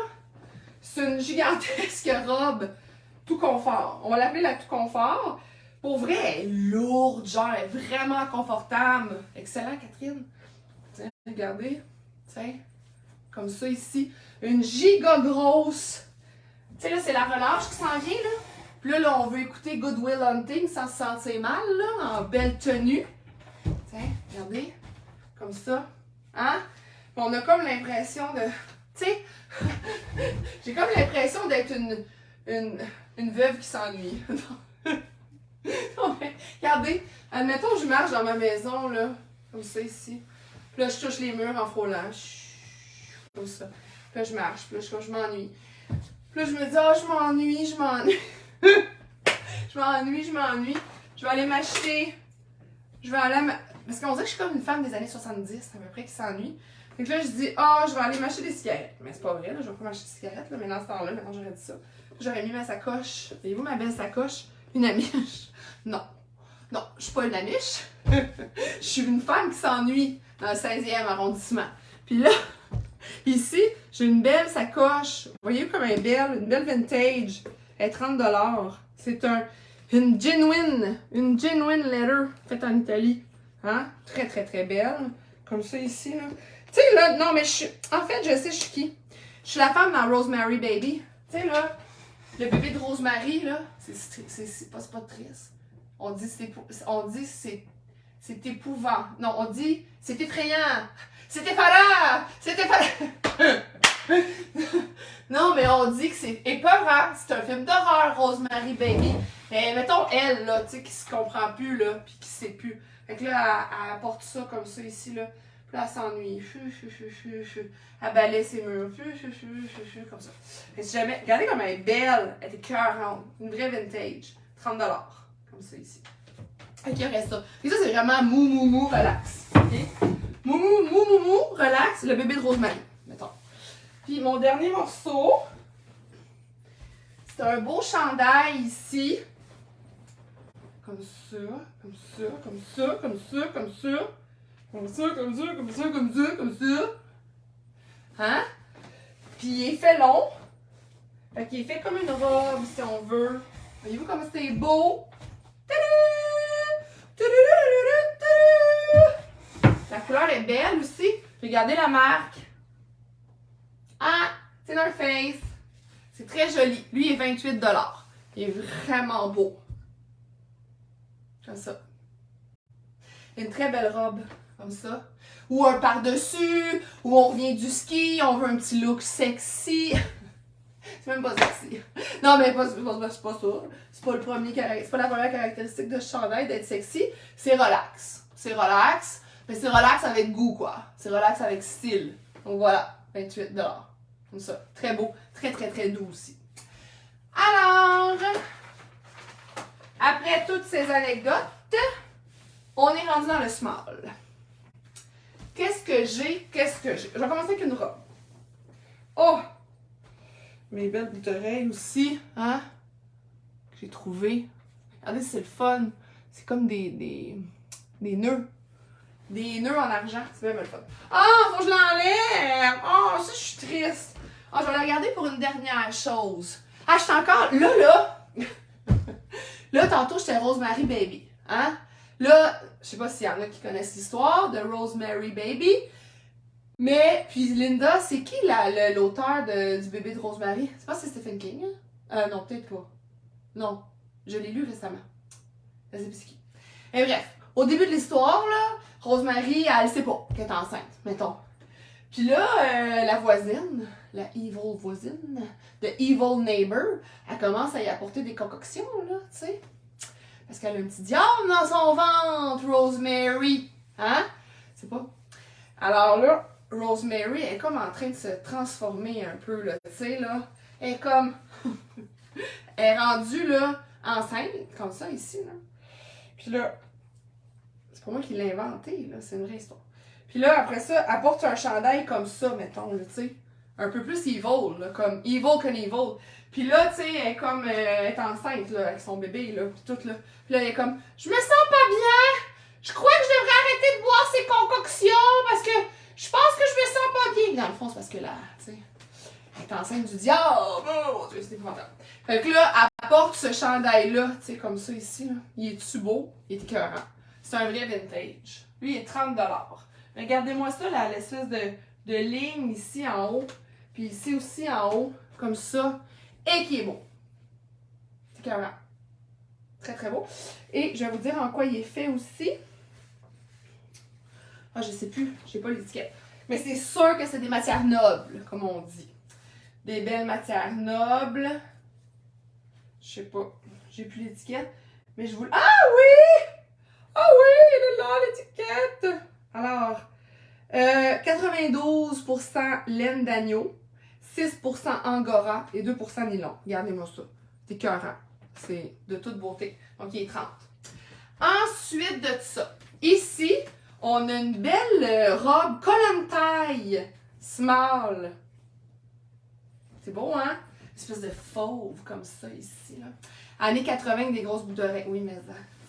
C'est une gigantesque robe tout confort. On va l'appeler la tout confort. Pour vrai, elle est lourde, genre, elle est vraiment confortable. Excellent, Catherine. Tiens, regardez. Tiens, comme ça ici. Une giga grosse. Tu sais, là, c'est la relâche qui s'en vient, là. Puis là, on veut écouter Good Will Hunting sans se sentir mal, là, en belle tenue. Tiens, regardez. Comme ça. Hein? Puis on a comme l'impression de... Tu sais, j'ai comme l'impression d'être une veuve qui s'ennuie. Non, mais regardez, admettons que je marche dans ma maison, là, comme ça ici. Puis là, je touche les murs en frôlant. Comme ça. Puis là, je marche. Puis là, je m'ennuie. Puis là, je me dis, ah, je m'ennuie. Je m'ennuie. Je vais aller m'acheter. Je vais aller Parce qu'on dirait que je suis comme une femme des années 70, à peu près, qui s'ennuie. Donc là, je dis, ah, je vais aller m'acheter des cigarettes. Mais c'est pas vrai, là, je vais pas m'acheter des cigarettes, là, mais dans ce temps-là, maintenant j'aurais dit ça. J'aurais mis ma sacoche. Voyez-vous ma belle sacoche? Une amiche. Non. Non, je suis pas une amiche. Je suis une femme qui s'ennuie dans le 16e arrondissement. Puis là, ici, j'ai une belle sacoche. Voyez comme elle est belle, une belle vintage. Elle est 30$. C'est une genuine leather faite en Italie. Hein? Très, très, très belle. Comme ça ici, là. Tu sais, là, non, mais en fait, je sais, je suis qui? Je suis la femme dans Rosemary Baby. Tu sais, là, le bébé de Rosemary, là, c'est pas triste. On dit c'est épouvant. Non, on dit c'est effrayant. C'est effarant. C'est effarant. Non, mais on dit que c'est épeurant. C'est un film d'horreur, Rosemary Baby. Mais mettons elle, là, tu sais, qui se comprend plus, là, puis qui sait plus. Fait que là, elle porte ça comme ça ici, là. Puis là, elle s'ennuie. Elle balaie ses murs. Comme ça. Et si jamais... Regardez comme elle est belle. Elle est écœurante. Une vraie vintage. 30$. Comme ça ici. Ok, il reste ça. Et ça, c'est vraiment mou, relax. Ok? Mou, relax. Le bébé de Rosemary. Mettons. Puis mon dernier morceau, c'est un beau chandail ici. Comme ça, comme ça, comme ça, comme ça, comme ça. Comme ça, comme ça, comme ça, comme ça, comme ça. Hein? Puis il est fait long. Fait qu'il est fait comme une robe, si on veut. Voyez-vous comme c'est beau? La couleur est belle aussi. Regardez la marque. Ah, c'est North Face. C'est très joli. Lui, il est 28$. Il est vraiment beau. Comme ça. Une très belle robe. Comme ça. Ou un par-dessus. Ou on revient du ski. On veut un petit look sexy. C'est même pas sexy. Non, mais c'est pas ça. C'est pas c'est pas la première caractéristique de ce chandail d'être sexy. C'est relax. C'est relax. Mais c'est relax avec goût, quoi. C'est relax avec style. Donc voilà. 28$. Comme ça. Très beau. Très, très, très doux aussi. Alors, après toutes ces anecdotes, on est rendu dans le small. Qu'est-ce que j'ai? Je vais commencer avec une robe. Oh! Mes belles boucles d'oreilles aussi, hein? Que j'ai trouvé. Regardez, c'est le fun. C'est comme des nœuds. Des nœuds en argent. C'est même le fun. Ah, faut que je l'enlève! Oh, ça, je suis triste. Ah, je vais la garder pour une dernière chose. Ah, je suis encore... Là! Là, tantôt, j'étais Rosemary Baby. Hein? Là, je sais pas s'il y en a qui connaissent l'histoire de Rosemary Baby. Mais, puis Linda, c'est qui l'auteur du bébé de Rosemary? C'est pas si c'est Stephen King? Hein? Non, peut-être pas. Non, je l'ai lu récemment. Je sais plus c'est qui. Et bref, au début de l'histoire, là, Rosemary, elle sait pas qu'elle est enceinte, mettons. Puis là, la voisine, la evil voisine, the evil neighbor, elle commence à y apporter des concoctions, là, tu sais. Parce qu'elle a un petit diable dans son ventre, Rosemary. Hein? C'est pas. Alors là, Rosemary est comme en train de se transformer un peu, là, tu sais, là. Elle est comme. Elle est rendue, là, enceinte, comme ça, ici, là. Puis là, c'est pas moi qui l'ai inventé, là, c'est une vraie histoire. Puis là, après ça, elle porte un chandail comme ça, mettons, là, tu sais. Un peu plus evil, là, comme Evil Knievel. Puis là, tu sais, elle est comme, elle est enceinte, là, avec son bébé, là, puis tout, là. Puis là, elle est comme, je me sens pas bien! Je crois que je devrais arrêter de boire ces concoctions parce que je pense que je me sens pas bien. Dans le fond, c'est parce que là, tu sais, elle est enceinte du diable. Oh mon Dieu, c'est épouvantable. Fait que là, elle porte ce chandail-là, tu sais, comme ça ici, là. Il est-tu beau? Il est écœurant. C'est un vrai vintage. Lui, il est 30 $. Regardez-moi ça, là, l'espèce de ligne ici en haut. Puis ici aussi en haut, comme ça. Et qui est beau. C'est écœurant. Très, très beau. Et je vais vous dire en quoi il est fait aussi. Ah, je sais plus, j'ai pas l'étiquette. Mais c'est sûr que c'est des matières nobles, comme on dit. Des belles matières nobles. Je sais pas, j'ai plus l'étiquette. Mais je vous... Ah oui! Ah oui, elle est là, l'étiquette! Alors, 92% laine d'agneau, 6% angora et 2% nylon. Regardez-moi ça. C'est écœurant. C'est de toute beauté. Donc, il est 30. Ensuite de ça, ici, on a une belle robe colonne taille small. C'est beau, hein? Une espèce de fauve comme ça ici, là. Années 80 avec des grosses boucles d'oreilles. Oui, mais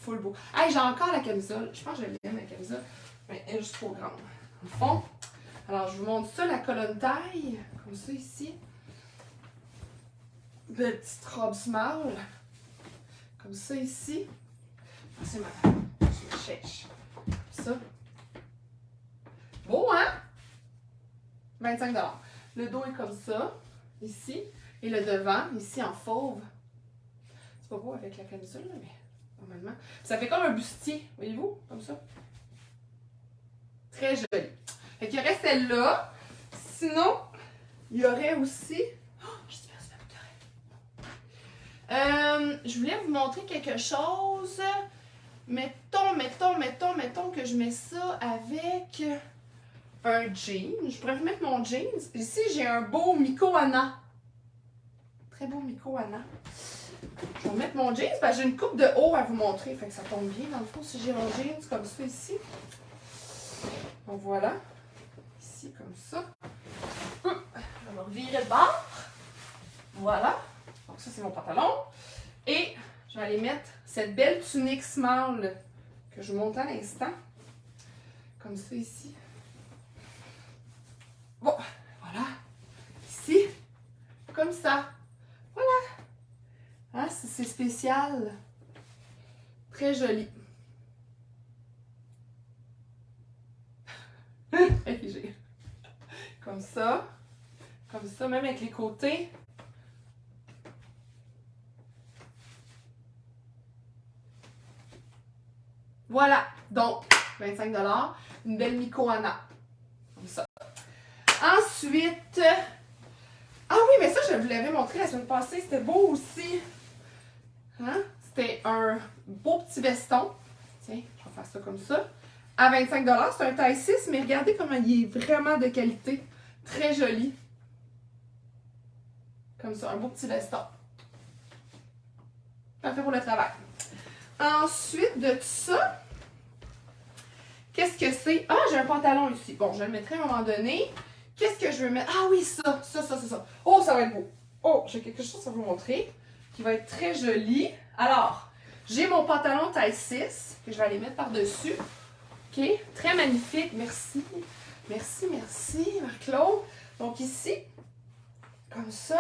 full beau. Hey, j'ai encore la camisole. Je pense que je l'aime, la camisole. Mais elle est juste trop grande. Au fond. Alors, je vous montre ça, la colonne taille. Comme ça ici. Belle petite robe small. Comme ça ici. C'est ma cherche. Ça. Beau, hein? 25 $. Le dos est comme ça, ici. Et le devant, ici, en fauve. C'est pas beau avec la camisole, là, mais normalement. Ça fait comme un bustier, voyez-vous? Comme ça. Très joli. Fait qu'il y aurait celle-là. Sinon, il y aurait aussi... Oh, je dis merci ma bouteille. Je voulais vous montrer quelque chose. Mettons que je mets ça avec un jean. Je pourrais mettre mon jeans. Ici, j'ai un beau Miko Anna. Très beau Miko Anna. Je vais mettre mon jeans parce que j'ai une coupe de haut à vous montrer. Fait que ça tombe bien dans le fond si j'ai mon jeans comme ça ici. Donc voilà. Ici comme ça. Je vais me revirer le bord. Voilà. Donc ça c'est mon pantalon. Et je vais aller mettre cette belle tunique small que je vous montre à l'instant. Comme ça ici. Bon, voilà. Ici. Comme ça. Voilà. Hein, c'est spécial. Très joli. Comme ça. Comme ça, même avec les côtés. Voilà. Donc, 25 $. Une belle Miko Anna. Comme ça. Ensuite... Ah oui, mais ça, je vous l'avais montré la semaine passée. C'était beau aussi. Hein? C'était un beau petit veston. Tiens, je vais faire ça comme ça. À 25 $. C'est un taille 6, mais regardez comment il est vraiment de qualité. Très joli. Comme ça, un beau petit veston. Parfait pour le travail. Ensuite de ça, qu'est-ce que c'est? Ah, j'ai un pantalon ici. Bon, je le mettrai à un moment donné. Qu'est-ce que je veux mettre? Ah oui, ça. Oh, ça va être beau. Oh, j'ai quelque chose à vous montrer qui va être très joli. Alors, j'ai mon pantalon taille 6 que je vais aller mettre par-dessus. OK? Très magnifique. Merci. Merci, Marc-Claude. Donc ici, comme ça,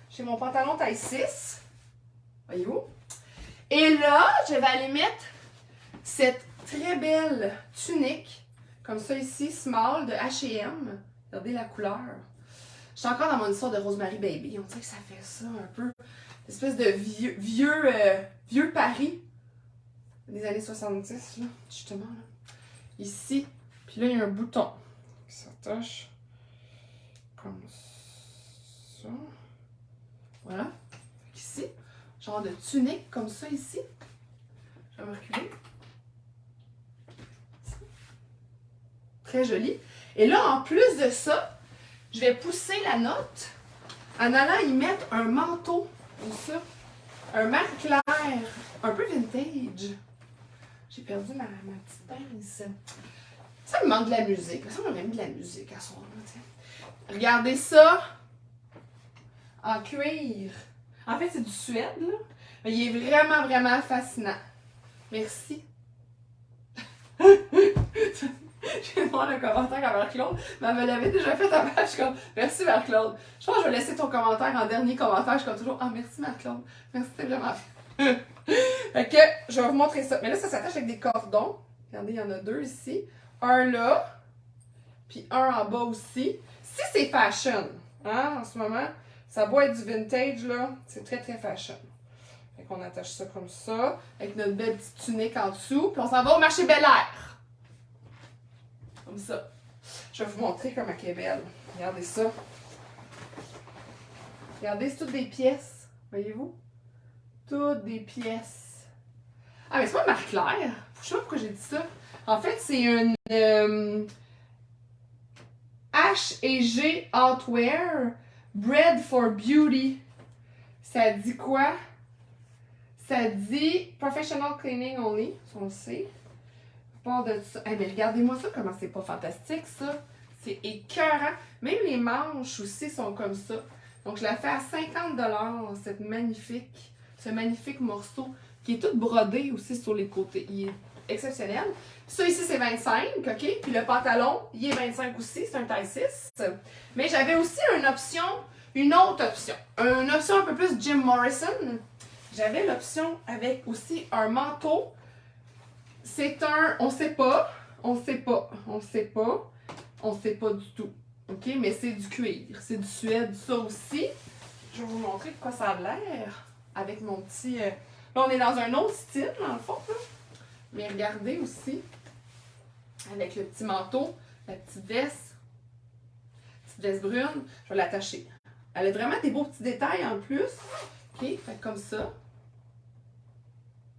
j'ai mon pantalon taille 6. Voyez-vous? Et là, je vais aller mettre cette très belle tunique, comme ça ici, small, de H&M. Regardez la couleur. Je suis encore dans mon histoire de Rosemary Baby. On dirait que ça fait ça un peu. Une espèce de vieux Paris des années 70, là, justement. Là. Ici. Puis là, il y a un bouton qui s'attache comme ça. Voilà. Ici. Genre de tunique comme ça ici. Je vais me reculer. Très joli. Et là, en plus de ça, je vais pousser la note en allant y mettre un manteau, comme ça. Un marque clair, un peu vintage. J'ai perdu ma petite pince. Ça me manque de la musique. Ça m'aurait mis de la musique à ce moment-là. Regardez ça. En cuir. En fait, c'est du suède, là. Mais il est vraiment, vraiment fascinant. Merci. Je viens de voir le commentaire à Marc-Claude, mais elle me l'avait déjà fait avant. Je suis comme, merci Marc-Claude. Je pense que je vais laisser ton commentaire en dernier commentaire. Je suis comme toujours, ah merci Marc-Claude. Merci, c'est vraiment fait. Fait que, je vais vous montrer ça. Mais là, ça s'attache avec des cordons. Regardez, il y en a deux ici. Un là, puis un en bas aussi. Si c'est fashion, hein, en ce moment, ça doit être du vintage, là. C'est très, très fashion. Fait qu'on attache ça comme ça, avec notre belle petite tunique en dessous. Puis on s'en va au marché Bel Air. Comme ça. Je vais vous montrer comment elle est belle. Regardez ça. Regardez, c'est toutes des pièces. Voyez-vous? Toutes des pièces. Ah, mais c'est pas marque Claire. Je sais pas pourquoi j'ai dit ça. En fait, c'est une H&G Outwear Bred for Beauty. Ça dit quoi? Ça dit Professional Cleaning Only. Ça, on le sait. Pas de ça. Hey, mais regardez-moi ça, comment c'est pas fantastique, ça. C'est écœurant. Même les manches aussi sont comme ça. Donc, je la fais à 50$, ce magnifique morceau qui est tout brodé aussi sur les côtés. Il est exceptionnel. Ça ici, c'est 25, OK? Puis le pantalon, il est 25 aussi, c'est un taille 6. Mais j'avais aussi une autre option. Une option un peu plus Jim Morrison. J'avais l'option avec aussi un manteau. C'est un, on sait pas du tout. OK? Mais c'est du cuir, c'est du suède, ça aussi. Je vais vous montrer de quoi ça a l'air avec mon petit... Là, on est dans un autre style, dans le fond. Là. Mais regardez aussi, avec le petit manteau, la petite veste brune, je vais l'attacher. Elle a vraiment des beaux petits détails en plus. OK? Fait comme ça.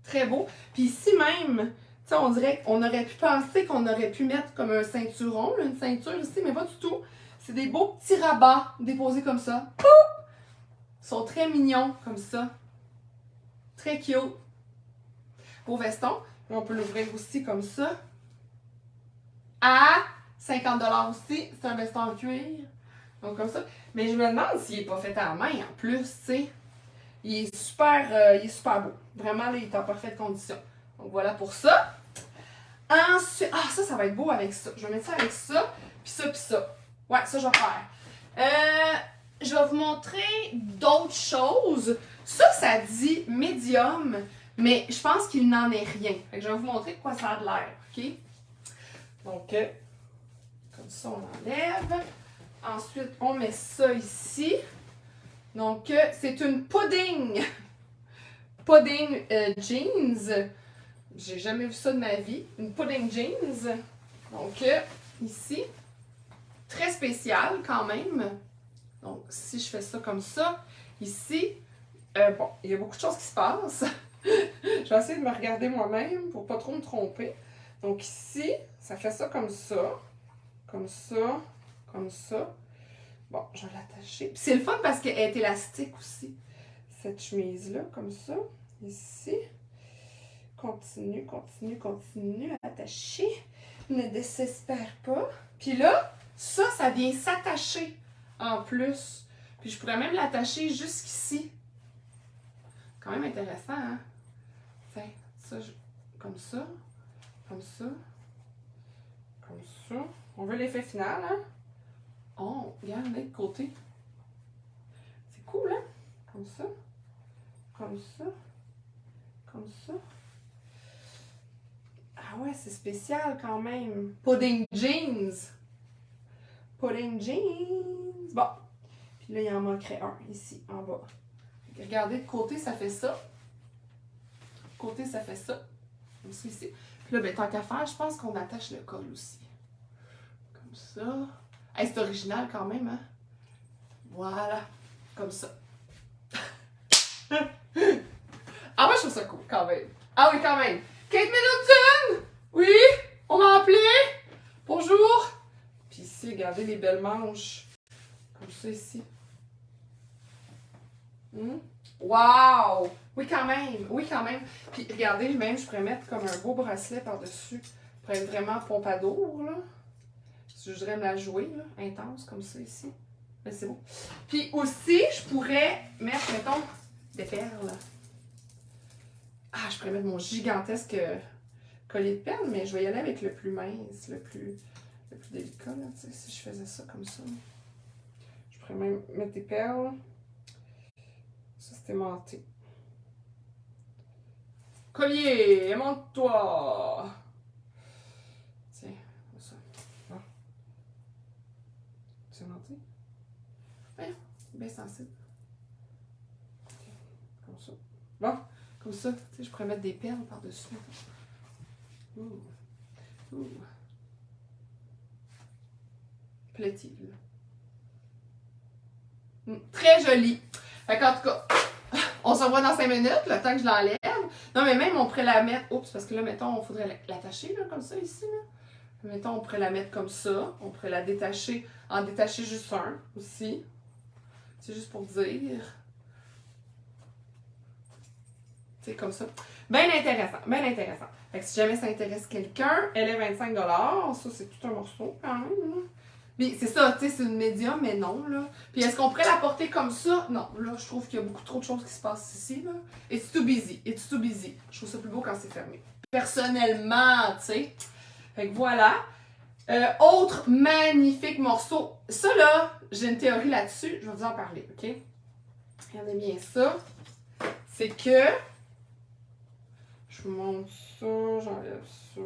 Très beau. Puis ici même... Tu sais, on dirait qu'on aurait pu penser qu'on aurait pu mettre comme un ceinturon, là, une ceinture ici, mais pas du tout. C'est des beaux petits rabats déposés comme ça. Pouh! Ils sont très mignons, comme ça. Très cute. Beau veston. Et on peut l'ouvrir aussi comme ça. À 50$ aussi. C'est un veston en cuir. Donc comme ça. Mais je me demande s'il n'est pas fait à la main en plus, tu sais. Il est super beau. Vraiment, là, il est en parfaite condition. Donc voilà pour ça. Ensuite, ça va être beau avec ça. Je vais mettre ça avec ça, puis ça, puis ça. Ouais, ça, je vais faire. Je vais vous montrer d'autres choses. Ça dit médium, mais je pense qu'il n'en est rien. Fait que je vais vous montrer de quoi ça a de l'air, OK? Donc, comme ça, on enlève. Ensuite, on met ça ici. Donc, c'est une pudding. Pudding jeans. J'ai jamais vu ça de ma vie. Une pudding jeans. Donc, ici. Très spécial quand même. Donc, si je fais ça comme ça, ici, bon, il y a beaucoup de choses qui se passent. Je vais essayer de me regarder moi-même pour pas trop me tromper. Donc, ici, ça fait ça comme ça. Comme ça. Comme ça. Bon, je vais l'attacher. Puis c'est le fun parce qu'elle est élastique aussi. Cette chemise-là, comme ça. Ici. Continue, continue, continue à attacher. Ne désespère pas. Puis là, ça vient s'attacher en plus. Puis je pourrais même l'attacher jusqu'ici. Quand même intéressant, hein? Tiens, ça, comme ça. Comme ça. Comme ça. On veut l'effet final, hein? Oh, regarde, là, de côté. C'est cool, hein? Comme ça. Comme ça. Comme comme ça. Ah ouais, c'est spécial quand même. Pudding jeans. Pudding jeans. Bon. Puis là, il en manquerait un ici, en bas. Regardez, de côté, ça fait ça. De côté, ça fait ça. Comme ça ici. Puis là, ben, tant qu'à faire, je pense qu'on attache le col aussi. Comme ça. Hey, c'est original quand même, hein? Voilà. Comme ça. Ah, moi, je trouve ça cool, quand même. Ah oui, quand même. Kate Middleton! Oui? On m'a appelé? Bonjour! Puis ici, regardez les belles manches. Comme ça, ici. Wow! Oui, quand même. Oui, quand même. Puis regardez, même, je pourrais mettre comme un beau bracelet par-dessus. Pour être vraiment pompadour, là. Si je voudrais me la jouer, là, intense, comme ça, ici. Mais c'est beau. Puis aussi, je pourrais mettre, mettons, des perles. Ah, je pourrais mettre mon gigantesque collier de perles, mais je vais y aller avec le plus mince, le plus délicat, là, tu sais, si je faisais ça comme ça. Je pourrais même mettre des perles. Ça, c'était menté. Collier, monte-toi! Tiens, comme ça. Ah. C'est menté? Ouais, bien sensible. Okay. Comme ça. Bon, comme ça, tu sais, je pourrais mettre des perles par-dessus. Ouh. Ouh. Plaît-il. Très joli. Fait qu'en tout cas, on se revoit dans 5 minutes, le temps que je l'enlève. Non, mais même, on pourrait la mettre... Oups, parce que là, mettons, on faudrait l'attacher, là, comme ça, ici, là. Mettons, on pourrait la mettre comme ça. On pourrait la détacher, en détacher juste un, aussi. C'est juste pour dire. C'est comme ça. Bien intéressant, bien intéressant. Fait que si jamais ça intéresse quelqu'un, elle est 25$. Ça, c'est tout un morceau, quand même, là. Puis c'est ça, tu sais, c'est une médium, mais non, là. Puis est-ce qu'on pourrait la porter comme ça? Non, là, je trouve qu'il y a beaucoup trop de choses qui se passent ici, là. It's too busy, it's too busy. Je trouve ça plus beau quand c'est fermé. Personnellement, tu sais. Fait que voilà. Autre magnifique morceau. Ça, là, j'ai une théorie là-dessus. Je vais vous en parler, OK? Regardez bien ça. C'est que... Je vous montre ça, j'enlève ça.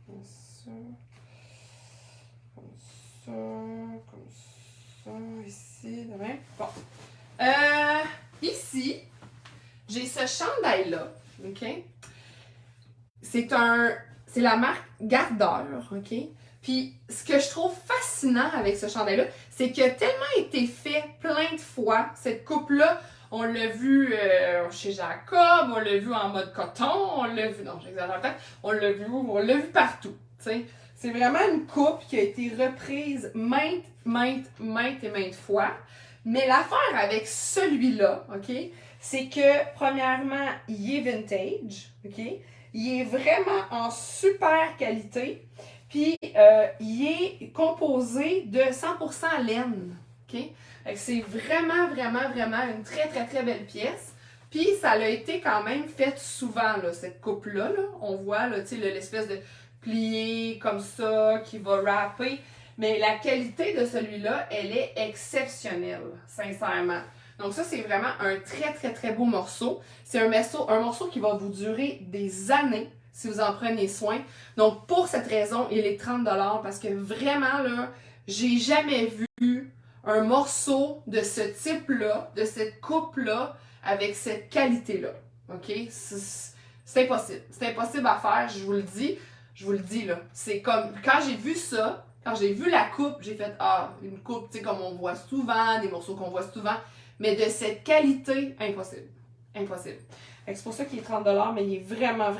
Comme ça, comme ça, ici, de même. Bon. Ici, j'ai ce chandail-là, OK? C'est la marque Gardeur, OK? Puis, ce que je trouve fascinant avec ce chandail-là, c'est qu'il a tellement été fait plein de fois, cette coupe-là. On l'a vu chez Jacob, on l'a vu en mode coton, on l'a vu, non, j'exagère peut-être, on l'a vu partout, tu sais. C'est vraiment une coupe qui a été reprise maintes fois. Mais l'affaire avec celui-là, OK, c'est que, premièrement, il est vintage, OK? Il est vraiment en super qualité. Puis, il est composé de 100% laine, OK? C'est vraiment une très belle pièce. Puis, ça a été quand même fait souvent, là, cette coupe-là. Là. On voit là, l'espèce de plié comme ça qui va wrapper. Mais la qualité de celui-là, elle est exceptionnelle, sincèrement. Donc ça, c'est vraiment un très beau morceau. C'est un morceau qui va vous durer des années si vous en prenez soin. Donc, pour cette raison, il est 30$ parce que vraiment, là, j'ai jamais vu un morceau de ce type-là, de cette coupe-là, avec cette qualité-là. OK? C'est impossible. C'est impossible à faire, je vous le dis. Je vous le dis, là. C'est comme, quand j'ai vu ça, quand j'ai vu la coupe, j'ai fait, une coupe, tu sais, comme on voit souvent, des morceaux qu'on voit souvent, mais de cette qualité, impossible. Impossible. C'est pour ça qu'il est 30$, mais il est vraiment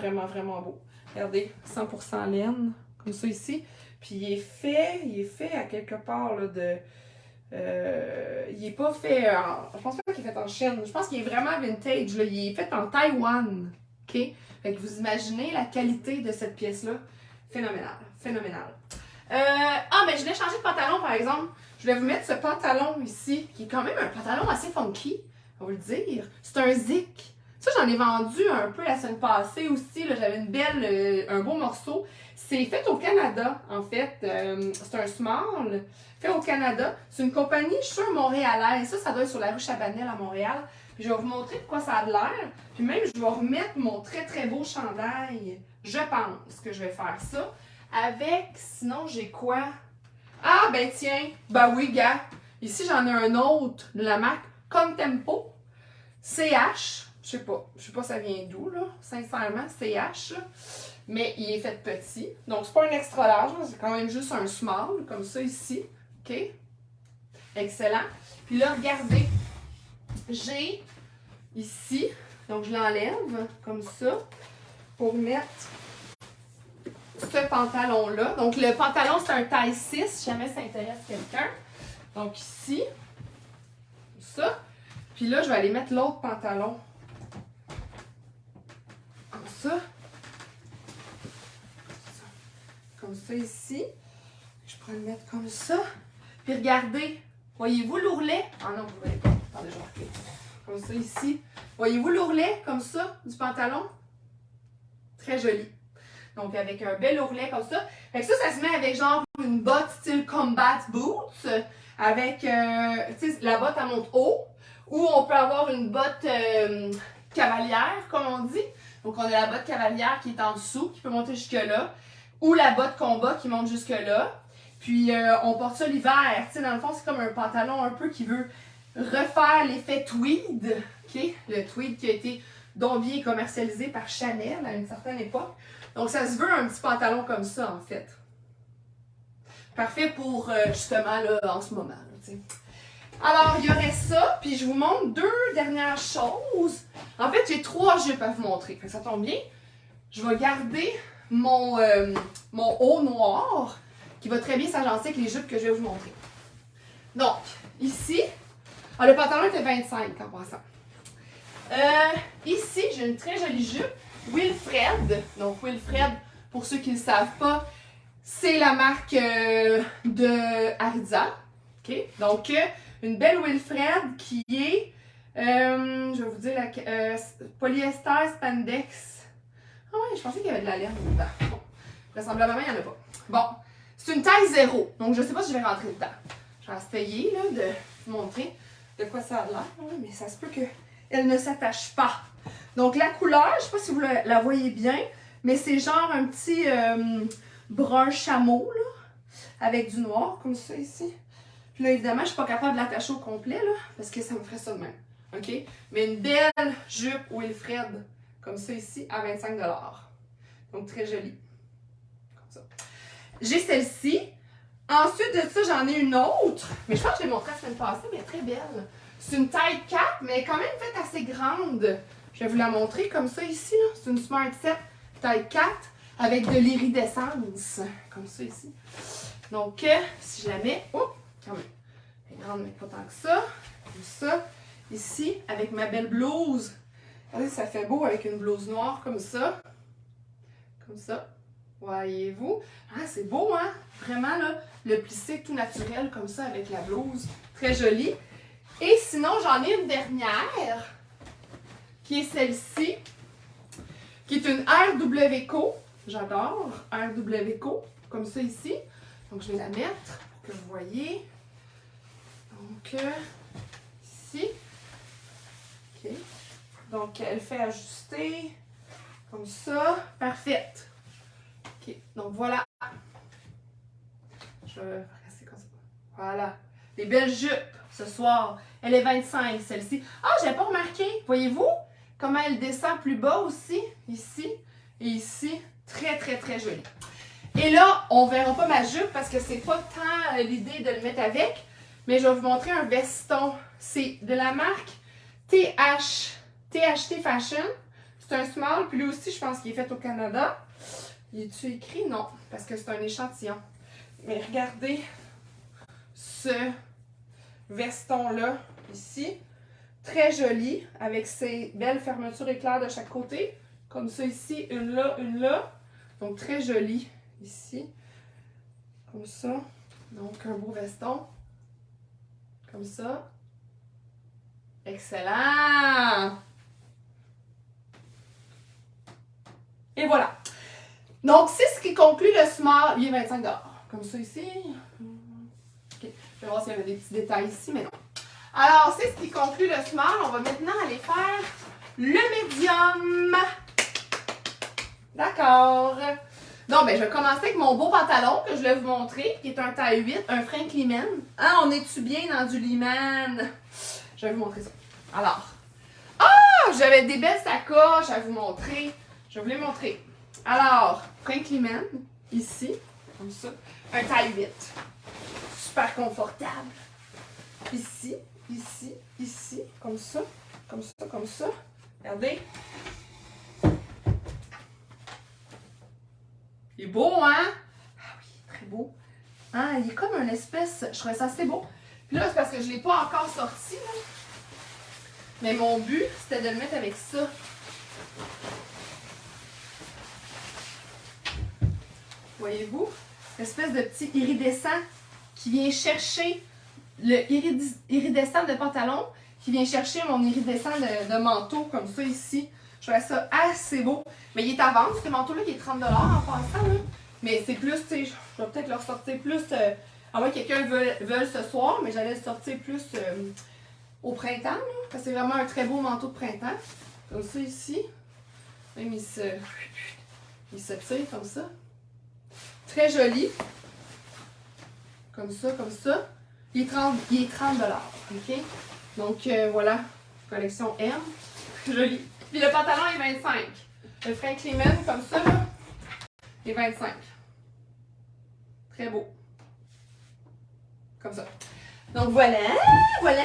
beau. Regardez, 100% laine, comme ça ici. Puis il est fait à quelque part, là, de... il est pas fait je pense pas qu'il est fait en Chine. Je pense qu'il est vraiment vintage, là. Il est fait en Taïwan. OK? Fait que vous imaginez la qualité de cette pièce-là. Phénoménal. Mais je voulais changer de pantalon, par exemple. Je vais vous mettre ce pantalon ici, qui est quand même un pantalon assez funky, on va le dire. C'est un zic. Ça, j'en ai vendu un peu la semaine passée aussi. J'avais un beau morceau. C'est fait au Canada, en fait. C'est un small fait au Canada. C'est une compagnie, je suis sûre, montréalaise. Ça doit être sur la rue Chabanel à Montréal. Puis je vais vous montrer de quoi ça a l'air. Puis même, je vais remettre mon très très beau chandail. Je pense que je vais faire ça. Avec, sinon, j'ai quoi? Ah, ben tiens. Ben oui, gars. Ici, j'en ai un autre de la marque Contempo. CH. Je sais pas ça vient d'où, là. Sincèrement, CH. Là. Mais il est fait petit. Donc, c'est pas un extra large. C'est quand même juste un small, comme ça ici. OK? Excellent. Puis là, regardez. J'ai ici, donc je l'enlève comme ça pour mettre ce pantalon-là. Donc, le pantalon, c'est un taille 6, si jamais ça intéresse quelqu'un. Donc, ici, comme ça. Puis là, je vais aller mettre l'autre pantalon. Comme ça. Comme ça ici. Je pourrais le mettre comme ça. Puis regardez, voyez-vous l'ourlet? Ah non, vous ne voyez pas. Attendez, je vais reculer. Comme ça ici. Voyez-vous l'ourlet comme ça du pantalon? Très joli. Donc, avec un bel ourlet comme ça. Fait que ça se met avec genre une botte style combat boots. Avec la botte à monte haut. Ou on peut avoir une botte cavalière, comme on dit. Donc, on a la botte cavalière qui est en dessous, qui peut monter jusque-là. Ou la botte combat qui monte jusque-là. Puis, on porte ça l'hiver. Dans le fond, c'est comme un pantalon un peu qui veut refaire l'effet tweed. Okay? Le tweed qui a été donc bien commercialisé par Chanel à une certaine époque. Donc, ça se veut un petit pantalon comme ça, en fait. Parfait pour, justement, là, en ce moment. Là, alors, il y aurait ça. Puis, je vous montre deux dernières choses. En fait, j'ai 3 jupes à vous montrer. Fait que ça tombe bien. Je vais garder mon haut noir qui va très bien s'agencer avec les jupes que je vais vous montrer. Donc, ici, le pantalon était 25 en passant. Ici, j'ai une très jolie jupe Wilfred. Donc, Wilfred, pour ceux qui ne le savent pas, c'est la marque de Ariza. Okay? Donc, une belle Wilfred qui est, je vais vous dire, polyester spandex. Ah ouais, je pensais qu'il y avait de la laine dedans. Bon, vraisemblablement, il n'y en a pas. Bon, c'est une taille 0. Donc, je ne sais pas si je vais rentrer dedans. Je vais essayer là, de vous montrer de quoi ça a l'air. Mais ça se peut qu'elle ne s'attache pas. Donc, la couleur, je ne sais pas si vous la voyez bien, mais c'est genre un petit brun chameau, là, avec du noir, comme ça ici. Puis là, évidemment, je ne suis pas capable de l'attacher au complet, là, parce que ça me ferait ça de même. OK? Mais une belle jupe Wilfred, comme ça ici, à 25 $. Donc, très jolie. Comme ça. J'ai celle-ci. Ensuite de ça, j'en ai une autre. Mais je pense que je l'ai montrée la semaine passée, mais très belle. C'est une taille 4, mais quand même faite assez grande. Je vais vous la montrer comme ça ici. C'est une Smart Set taille 4 avec de l'iridescence. Comme ça ici. Donc, si je la mets, oh, quand même. Elle est grande, mais pas tant que ça. Comme ça. Ici, avec ma belle blouse. Regardez, ça fait beau avec une blouse noire comme ça. Comme ça. Voyez-vous? Ah, c'est beau, hein? Vraiment, là, le plissé tout naturel comme ça avec la blouse. Très joli. Et sinon, j'en ai une dernière qui est celle-ci, qui est une RW-Co. J'adore RW-Co, comme ça ici. Donc, je vais la mettre pour que vous voyez. Donc, ici. OK. Donc, elle fait ajuster comme ça. Parfaite. OK. Donc, voilà. Je vais rester comme ça. Voilà. Les belles jupes ce soir. Elle est 25, celle-ci. Ah, je n'avais pas remarqué. Voyez-vous comment elle descend plus bas aussi? Ici et ici. Très, très, très jolie. Et là, on ne verra pas ma jupe parce que c'est pas tant l'idée de le mettre avec. Mais je vais vous montrer un veston. C'est de la marque THT Fashion. C'est un small. Puis lui aussi, je pense qu'il est fait au Canada. Y est-tu écrit? Non, parce que c'est un échantillon. Mais regardez ce veston-là, ici. Très joli, avec ses belles fermetures éclairs de chaque côté. Comme ça ici, une là, une là. Donc, très joli, ici. Comme ça. Donc, un beau veston. Comme ça. Excellent! Et voilà. Donc, c'est ce qui conclut le small. Il est 25 $. Comme ça ici. OK. Je vais voir s'il y avait des petits détails ici, mais non. Alors, c'est ce qui conclut le small. On va maintenant aller faire le médium. D'accord. Donc, ben, je vais commencer avec mon beau pantalon que je vais vous montrer, qui est un taille 8, un Frank Liman. Ah, on est-tu bien dans du Liman? Je vais vous montrer ça. Alors, j'avais des belles sacoches à vous montrer. Je vais vous les montrer. Alors, Frank Liman, ici, comme ça, un taille 8. Super confortable. Ici, ici, ici, comme ça, comme ça, comme ça. Regardez. Il est beau, hein? Ah oui, très beau. Ah, il est comme une espèce... Je trouvais ça assez beau. Puis là, c'est parce que je ne l'ai pas encore sorti, là. Mais mon but, c'était de le mettre avec ça. Voyez-vous? Espèce de petit iridescent qui vient chercher le iridescent de pantalon, qui vient chercher mon iridescent de manteau, comme ça ici. Je trouvais ça assez beau. Mais il est à vendre, ce manteau-là, il est 30 $ en passant, là. Mais c'est plus, tu sais, je vais peut-être le ressortir plus, à moins que quelqu'un veuille ce soir, mais j'allais le sortir plus au printemps, là, parce que c'est vraiment un très beau manteau de printemps. Comme ça ici. Même il se tire comme ça. Très joli. Comme ça, comme ça. Il est 30 $. OK? Donc, voilà. Collection M. Joli. Puis le pantalon est 25. Le Frank Liman, comme ça, là, est 25. Très beau. Comme ça. Donc, voilà. Voilà.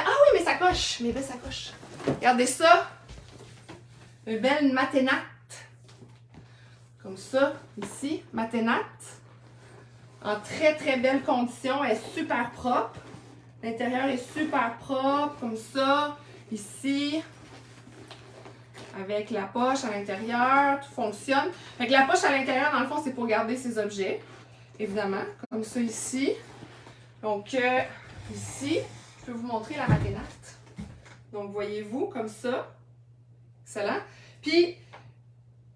Ah oui, mes sacoches. Mes belles sacoches. Regardez ça. Une belle maténate. Comme ça, ici. Maténate. En très, très belle condition. Elle est super propre. L'intérieur est super propre. Comme ça. Ici. Avec la poche à l'intérieur. Tout fonctionne. Avec la poche à l'intérieur, dans le fond, c'est pour garder ses objets. Évidemment. Comme ça, ici. Donc, ici, je peux vous montrer la maténate. Donc, voyez-vous, comme ça. Excellent. Puis,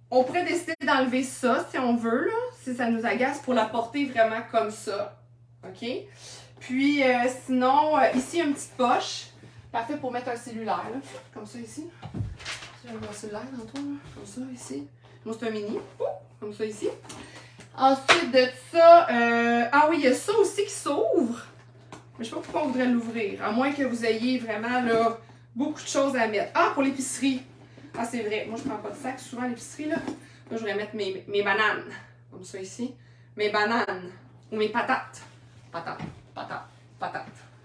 on pourrait décider d'enlever ça, si on veut, là, si ça nous agace, pour la porter vraiment comme ça. OK? Puis, sinon, ici, une petite poche. Parfait pour mettre un cellulaire, là. Comme ça, ici. J'ai mon cellulaire dans toi, là. Comme ça, ici. Moi, c'est un mini. Comme ça, ici. Ensuite de ça, ah oui, il y a ça aussi qui s'ouvre. Mais je ne sais pas pourquoi on voudrait l'ouvrir. À moins que vous ayez vraiment là, beaucoup de choses à mettre. Ah, pour l'épicerie. Ah, c'est vrai. Moi, je prends pas de sac souvent à l'épicerie. Là, je voudrais mettre mes bananes. Comme ça ici. Mes bananes. Ou mes patates. Patates.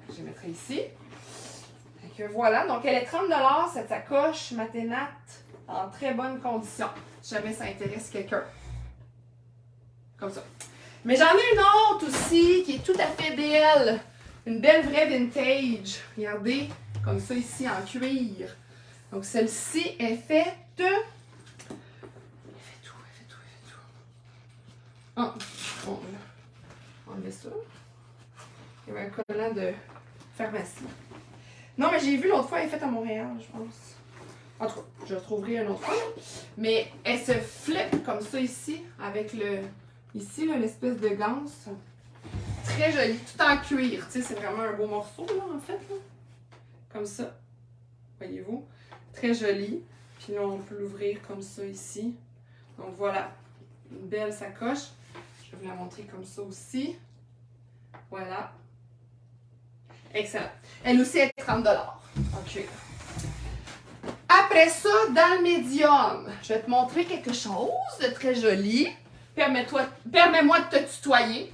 Je les mettrai ici. Et que voilà. Donc, elle est 30 $, cette sacoche maténate, en très bonne condition. Si jamais ça intéresse quelqu'un. Comme ça. Mais j'en ai une autre aussi qui est tout à fait belle. Une belle vraie vintage. Regardez, comme ça ici en cuir. Donc celle-ci est faite. Elle fait tout. Ah, bon, là. On va enlever ça. Il y avait un collant de pharmacie. Non, mais j'ai vu l'autre fois, elle est faite à Montréal, je pense. En tout cas, je retrouverai une autre fois. Mais elle se flippe comme ça ici, avec le... Ici, l'espèce de ganse. Très joli, tout en cuir. Tu sais, c'est vraiment un beau morceau, là, en fait. Là. Comme ça. Voyez-vous? Très joli. Puis là, on peut l'ouvrir comme ça ici. Donc voilà. Une belle sacoche. Je vais vous la montrer comme ça aussi. Voilà. Excellent. Elle aussi est 30 $ en cuir. Après ça, dans le médium, je vais te montrer quelque chose de très joli. Permets-moi de te tutoyer.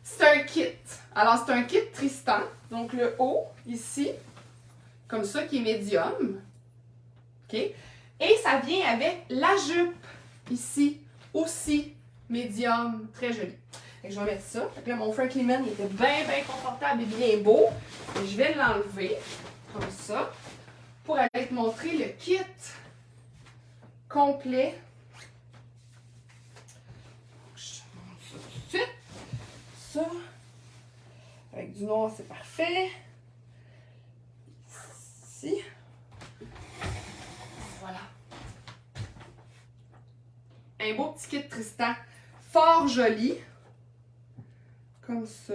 C'est un kit. Alors, c'est un kit Tristan. Donc, le haut, ici, comme ça, qui est médium. OK? Et ça vient avec la jupe, ici, aussi médium. Très joli. Fait que je vais mettre ça. Fait que là, mon Frank Liman, il était bien, bien confortable et bien beau. Et je vais l'enlever, comme ça, pour aller te montrer le kit complet. Ça, avec du noir, c'est parfait. Ici. Voilà. un beau petit kit Tristan. Fort joli. Comme ça.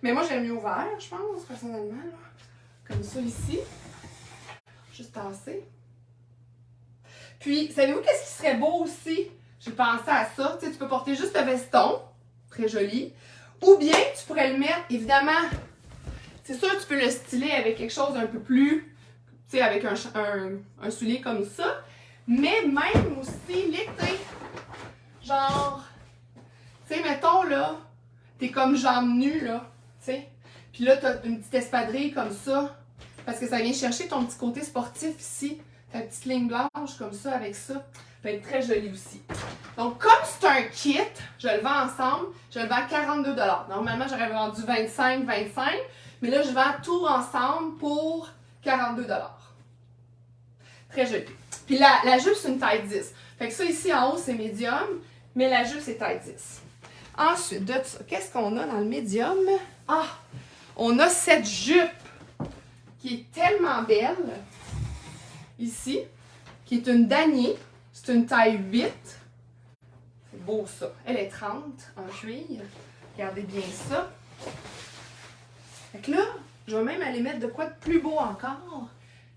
Mais moi, j'aime mieux ouvert, je pense, personnellement. Là. Comme ça, ici. Juste tasser. Puis, savez-vous qu'est-ce qui serait beau aussi? J'ai pensé à ça. Tu sais, tu peux porter juste le veston. Très joli. Ou bien, tu pourrais le mettre, évidemment, c'est sûr, tu peux le styler avec quelque chose d'un peu plus, tu sais, avec un soulier comme ça. Mais même aussi l'été. Genre, tu sais, mettons, là, t'es comme jambes nues, là, tu sais. Puis là, t'as une petite espadrille comme ça. Parce que ça vient chercher ton petit côté sportif ici. Ta petite ligne blanche comme ça, avec ça. Ça peut être très joli aussi. Donc, comme c'est un kit, je le vends ensemble, je le vends 42 $. Normalement, j'aurais vendu 25, mais là, je vends tout ensemble pour 42 $. Très joli. Puis la jupe, c'est une taille 10. Fait que ça, ici, en haut, c'est médium, mais la jupe, c'est taille 10. Ensuite de ça, qu'est-ce qu'on a dans le médium? Ah! On a cette jupe qui est tellement belle, ici, qui est une damier. C'est une taille 8. C'est beau, ça. Elle est 30 en cuir. Regardez bien ça. Fait que là, je vais même aller mettre de quoi de plus beau encore.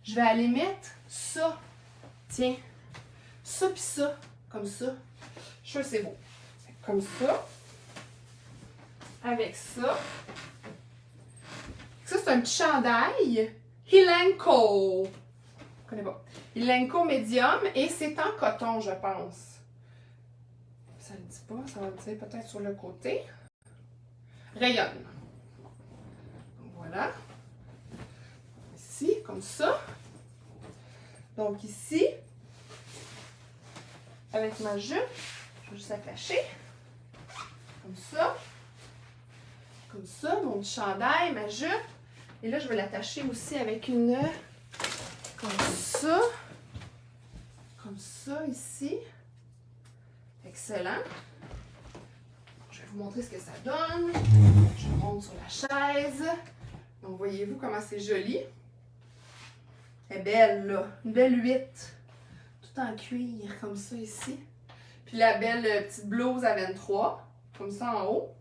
Je vais aller mettre ça. Tiens. Ça pis ça. Comme ça. Je suis sûre que c'est beau. Comme ça. Avec ça. Ça, c'est un petit chandail. Hilenko. Je connais pas. Hilenko médium. Et c'est en coton, je pense. Ça le dit pas. Ça va le dire peut-être sur le côté. Rayonne. Voilà. Ici, comme ça. Donc ici, avec ma jupe, je vais juste attacher. Comme ça. Comme ça, mon petit chandail, ma jupe. Et là, je vais l'attacher aussi avec une... Comme ça. Comme ça, ici. Excellent. Je vais vous montrer ce que ça donne. Je monte sur la chaise. Donc, voyez-vous comment c'est joli. Elle est belle, là. Une belle 8. Tout en cuir, comme ça, ici. Puis la belle petite blouse à 23. Comme ça, en haut.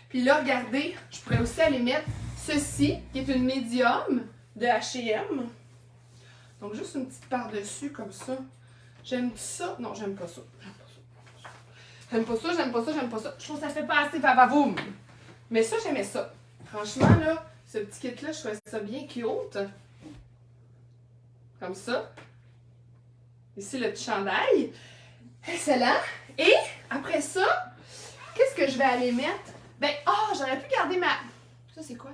Puis là, regardez, je pourrais aussi aller mettre ceci, qui est une médium de H&M. Donc, juste une petite par-dessus, comme ça. J'aime ça. Non, j'aime pas ça. J'aime pas ça, j'aime pas ça, j'aime pas ça. Je trouve que ça fait pas assez vavavoum. Mais ça, j'aimais ça. Franchement, là, ce petit kit-là, je trouvais ça bien cute. Comme ça. Ici, le petit chandail. Excellent. Et, après ça, qu'est-ce que je vais aller mettre? Ben, j'aurais pu garder ma... Ça, c'est quoi?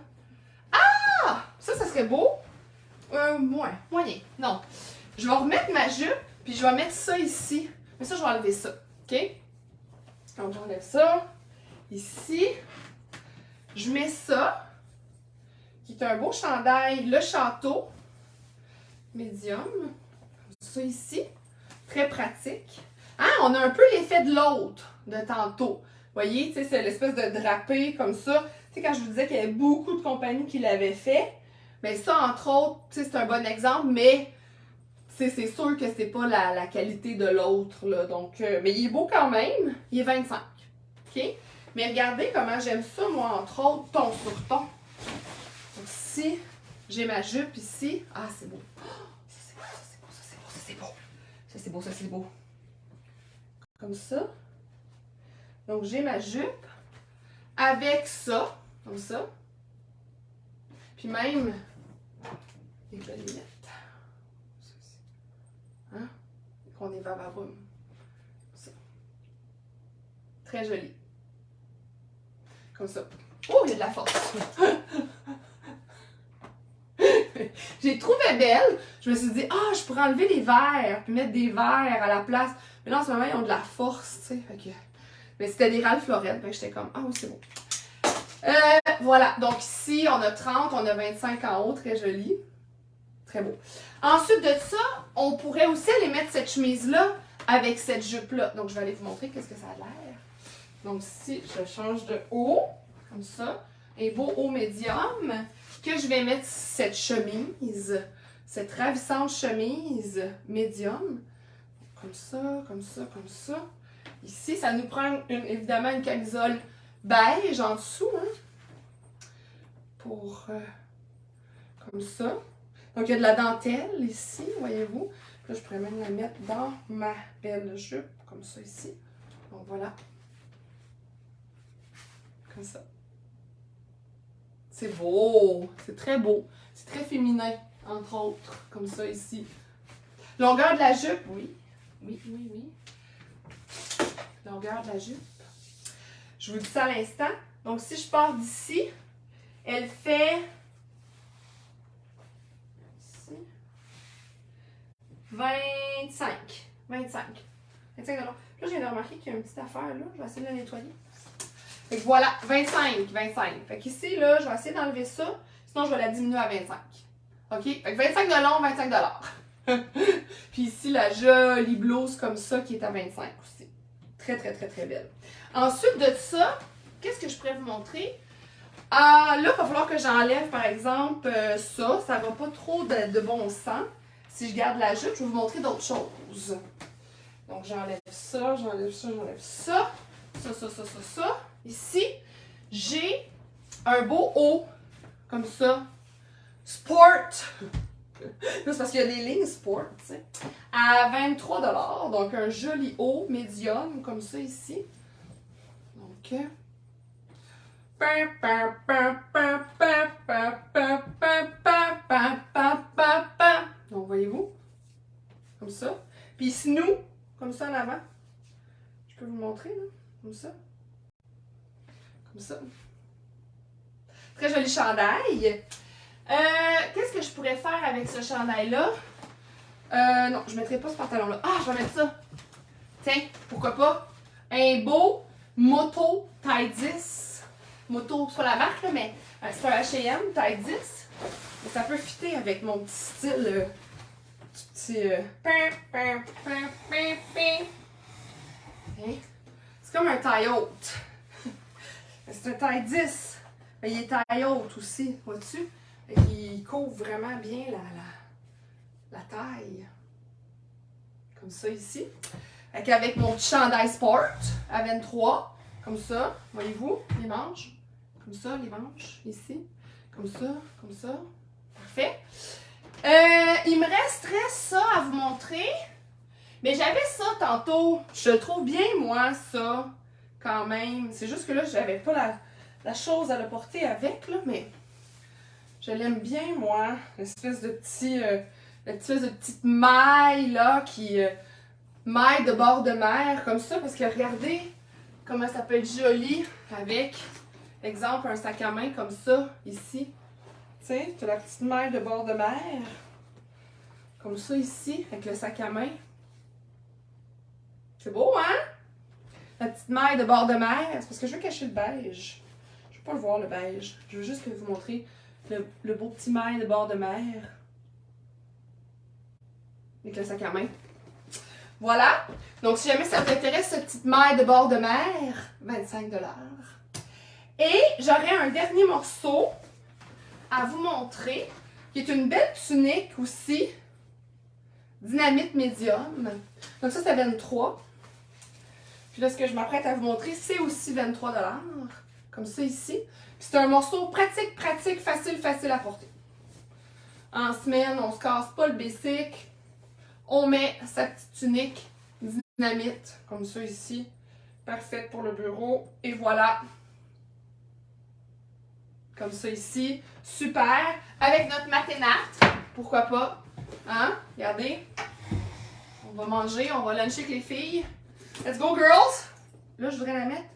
Ah! Ça serait beau. Moyen. Non. Je vais remettre ma jupe, puis je vais mettre ça ici. Mais ça, je vais enlever ça. OK? Donc, j'enlève ça. Ici. Je mets ça, qui est un beau chandail, le château. Médium. Comme ça ici. Très pratique. Ah, on a un peu l'effet de l'autre, de tantôt. Vous voyez, tu sais, c'est l'espèce de drapé comme ça. Tu sais, quand je vous disais qu'il y avait beaucoup de compagnies qui l'avaient fait, bien ça, entre autres, tu sais, c'est un bon exemple, mais c'est sûr que c'est pas la qualité de l'autre, là. Donc, mais il est beau quand même. Il est 25. OK? Mais regardez comment j'aime ça, moi, entre autres, ton sur ton. Donc, si j'ai ma jupe ici. Ah, c'est beau. Ça, c'est beau. Ça, c'est beau. Ça, c'est beau. Comme ça. Donc, j'ai ma jupe avec ça. Comme ça. Puis même, avec la lunette. Hein? Qu'on est vavaboum. Ça. Très joli. Comme ça. Oh, il y a de la force. J'ai trouvé belle. Je me suis dit, je pourrais enlever les verres, puis mettre des verres à la place. Mais là, en ce moment, ils ont de la force, tu sais. Que... Mais c'était des Ralph Lauren, fait que j'étais comme, oui, c'est beau. Voilà. Donc ici, on a 30, on a 25 en haut, très joli. Très beau. Ensuite de ça, on pourrait aussi aller mettre cette chemise-là avec cette jupe-là. Donc, je vais aller vous montrer qu'est-ce que ça a l'air. Donc, si je change de haut, comme ça, un beau haut médium, que je vais mettre cette chemise cette ravissante chemise médium. Comme ça, comme ça, comme ça. Ici, ça nous prend évidemment une camisole beige en dessous, hein, pour comme ça. Donc, il y a de la dentelle ici, voyez-vous. Là, je pourrais même la mettre dans ma belle jupe, comme ça ici. Donc, voilà. Comme ça. C'est beau, c'est très beau. C'est très féminin, entre autres, comme ça ici. Longueur de la jupe, oui. Oui, oui, oui. Longueur de la jupe. Je vous dis ça à l'instant. Donc, si je pars d'ici, elle fait... Ici. 25. 25. 25 $. Là, je viens de remarquer qu'il y a une petite affaire là. Je vais essayer de la nettoyer. Fait que voilà, 25. Fait qu'ici, là, je vais essayer d'enlever ça. Sinon, je vais la diminuer à 25. OK? Fait que 25 de long, 25 $. Puis ici, la jolie blouse comme ça qui est à 25 aussi. Très, très, très, très belle. Ensuite de ça, qu'est-ce que je pourrais vous montrer? Là, il va falloir que j'enlève, par exemple, ça. Ça va pas trop de bon sens. Si je garde la jupe, je vais vous montrer d'autres choses. Donc, j'enlève ça, j'enlève ça, j'enlève ça. Ça. Ici, j'ai un beau haut, comme ça. Sport! C'est parce qu'il y a des lignes sport, tu sais. À 23 $. Donc, un joli haut médium, comme ça ici. Donc, donc, voyez-vous? Comme ça. Puis, nous, comme ça en avant. Je peux vous montrer, là. Comme ça. Comme ça. Très joli chandail. Qu'est-ce que je pourrais faire avec ce chandail-là? Non, je ne mettrai pas ce pantalon-là. Ah, je vais mettre ça. Tiens, pourquoi pas? Un beau moto taille 10. Moto, c'est pas la marque, là, mais c'est un H&M taille 10. Et ça peut fitter avec mon petit style. C'est comme un taille haute. C'est un taille 10. Mais il est taille haute aussi, vois-tu? Il couvre vraiment bien la taille. Comme ça ici. Avec mon petit chandail sport à 23. Comme ça, voyez-vous, les manches. Comme ça, les manches, ici. Comme ça. Parfait. Il me resterait ça à vous montrer. Mais j'avais ça tantôt. Je trouve bien, moi, ça, quand même. C'est juste que là, j'avais pas la chose à le porter avec, là, mais je l'aime bien, moi. L'espèce de petite maille, là, qui... maille de bord de mer, comme ça, parce que regardez comment ça peut être joli avec, exemple, un sac à main comme ça, ici. Tu sais, tu as la petite maille de bord de mer. Comme ça, ici, avec le sac à main. C'est beau, hein? La petite maille de bord de mer. C'est parce que je veux cacher le beige. Je veux pas le voir, le beige. Je veux juste que vous montrer le beau petit maille de bord de mer. Avec le sac à main. Voilà. Donc, si jamais ça vous intéresse, cette petite maille de bord de mer, 25 $. Et j'aurais un dernier morceau à vous montrer, qui est une belle tunique aussi, dynamite médium. Donc ça, c'est 23. Puis là, ce que je m'apprête à vous montrer, c'est aussi 23 $. Comme ça ici. Puis c'est un morceau pratique, facile à porter. En semaine, on se casse pas le basic. On met sa petite tunique dynamite, comme ça ici. Parfaite pour le bureau. Et voilà. Comme ça ici. Super. Avec notre maténate. Pourquoi pas. Hein? Regardez. On va manger, on va luncher avec les filles. Let's go, girls! Là, je voudrais la mettre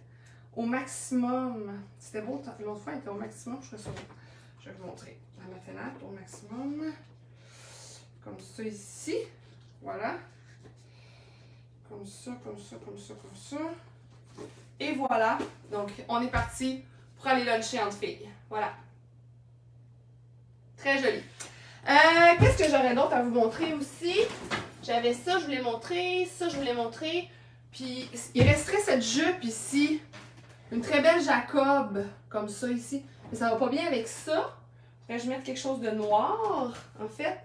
au maximum. C'était beau, l'autre fois, elle était au maximum. Je vais vous montrer. La maténate au maximum. Comme ça ici. Voilà. Comme ça. Et voilà. Donc, on est parti pour aller luncher entre filles. Voilà. Très joli. Qu'est-ce que j'aurais d'autre à vous montrer aussi? J'avais ça, je voulais montrer. Ça, je voulais montrer. Puis, il resterait cette jupe ici. Une très belle Jacob. Comme ça ici. Mais ça va pas bien avec ça. Faudrait que je mette quelque chose de noir, en fait.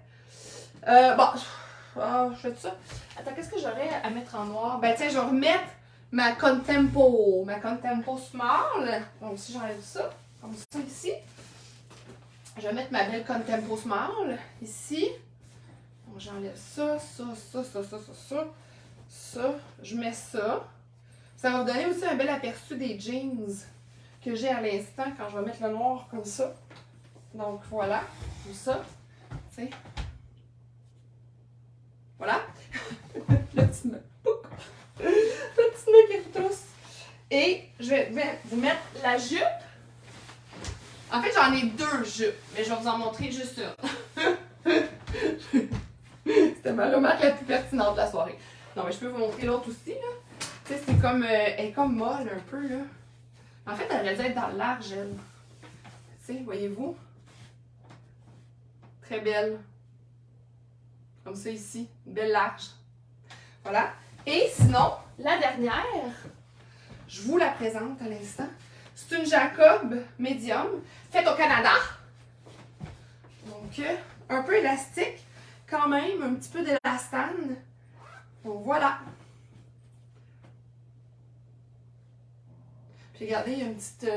Bon, je fais ça. Attends, qu'est-ce que j'aurais à mettre en noir? Ben tiens, je vais remettre ma Contempo Small. Donc si j'enlève ça, comme ça ici. Je vais mettre ma belle Contempo Small ici. Donc j'enlève ça. Ça, je mets ça. Ça va vous donner aussi un bel aperçu des jeans que j'ai à l'instant quand je vais mettre le noir comme ça. Donc voilà, tout ça. Tu sais. Voilà. Le petit nœud. Le petit nœud qui retrousse. Et je vais vous mettre la jupe. En fait, j'en ai 2 jupes, mais je vais vous en montrer juste une. C'était ma remarque la plus pertinente de la soirée. Non, mais je peux vous montrer l'autre aussi, là. Tu sais, c'est comme... elle est comme molle, un peu, là. En fait, elle aurait dû être dans le large, elle. Tu sais, voyez-vous? Très belle. Comme ça, ici. Une belle large. Voilà. Et sinon, la dernière, je vous la présente à l'instant. C'est une Jacob Medium, faite au Canada. Donc, un peu élastique, quand même, un petit peu d'élastane. Donc, voilà. Puis, regardez, il y a une petite...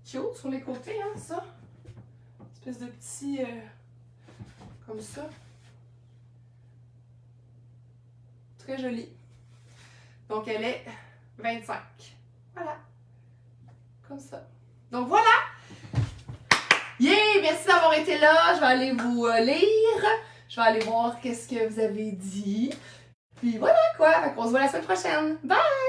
cute sur les côtés, hein, ça. Une espèce de petit... comme ça. Très jolie. Donc, elle est 25. Voilà. Comme ça. Donc, voilà! Yeah! Merci d'avoir été là. Je vais aller vous lire. Je vais aller voir qu'est-ce que vous avez dit. Puis voilà, quoi. On se voit la semaine prochaine. Bye!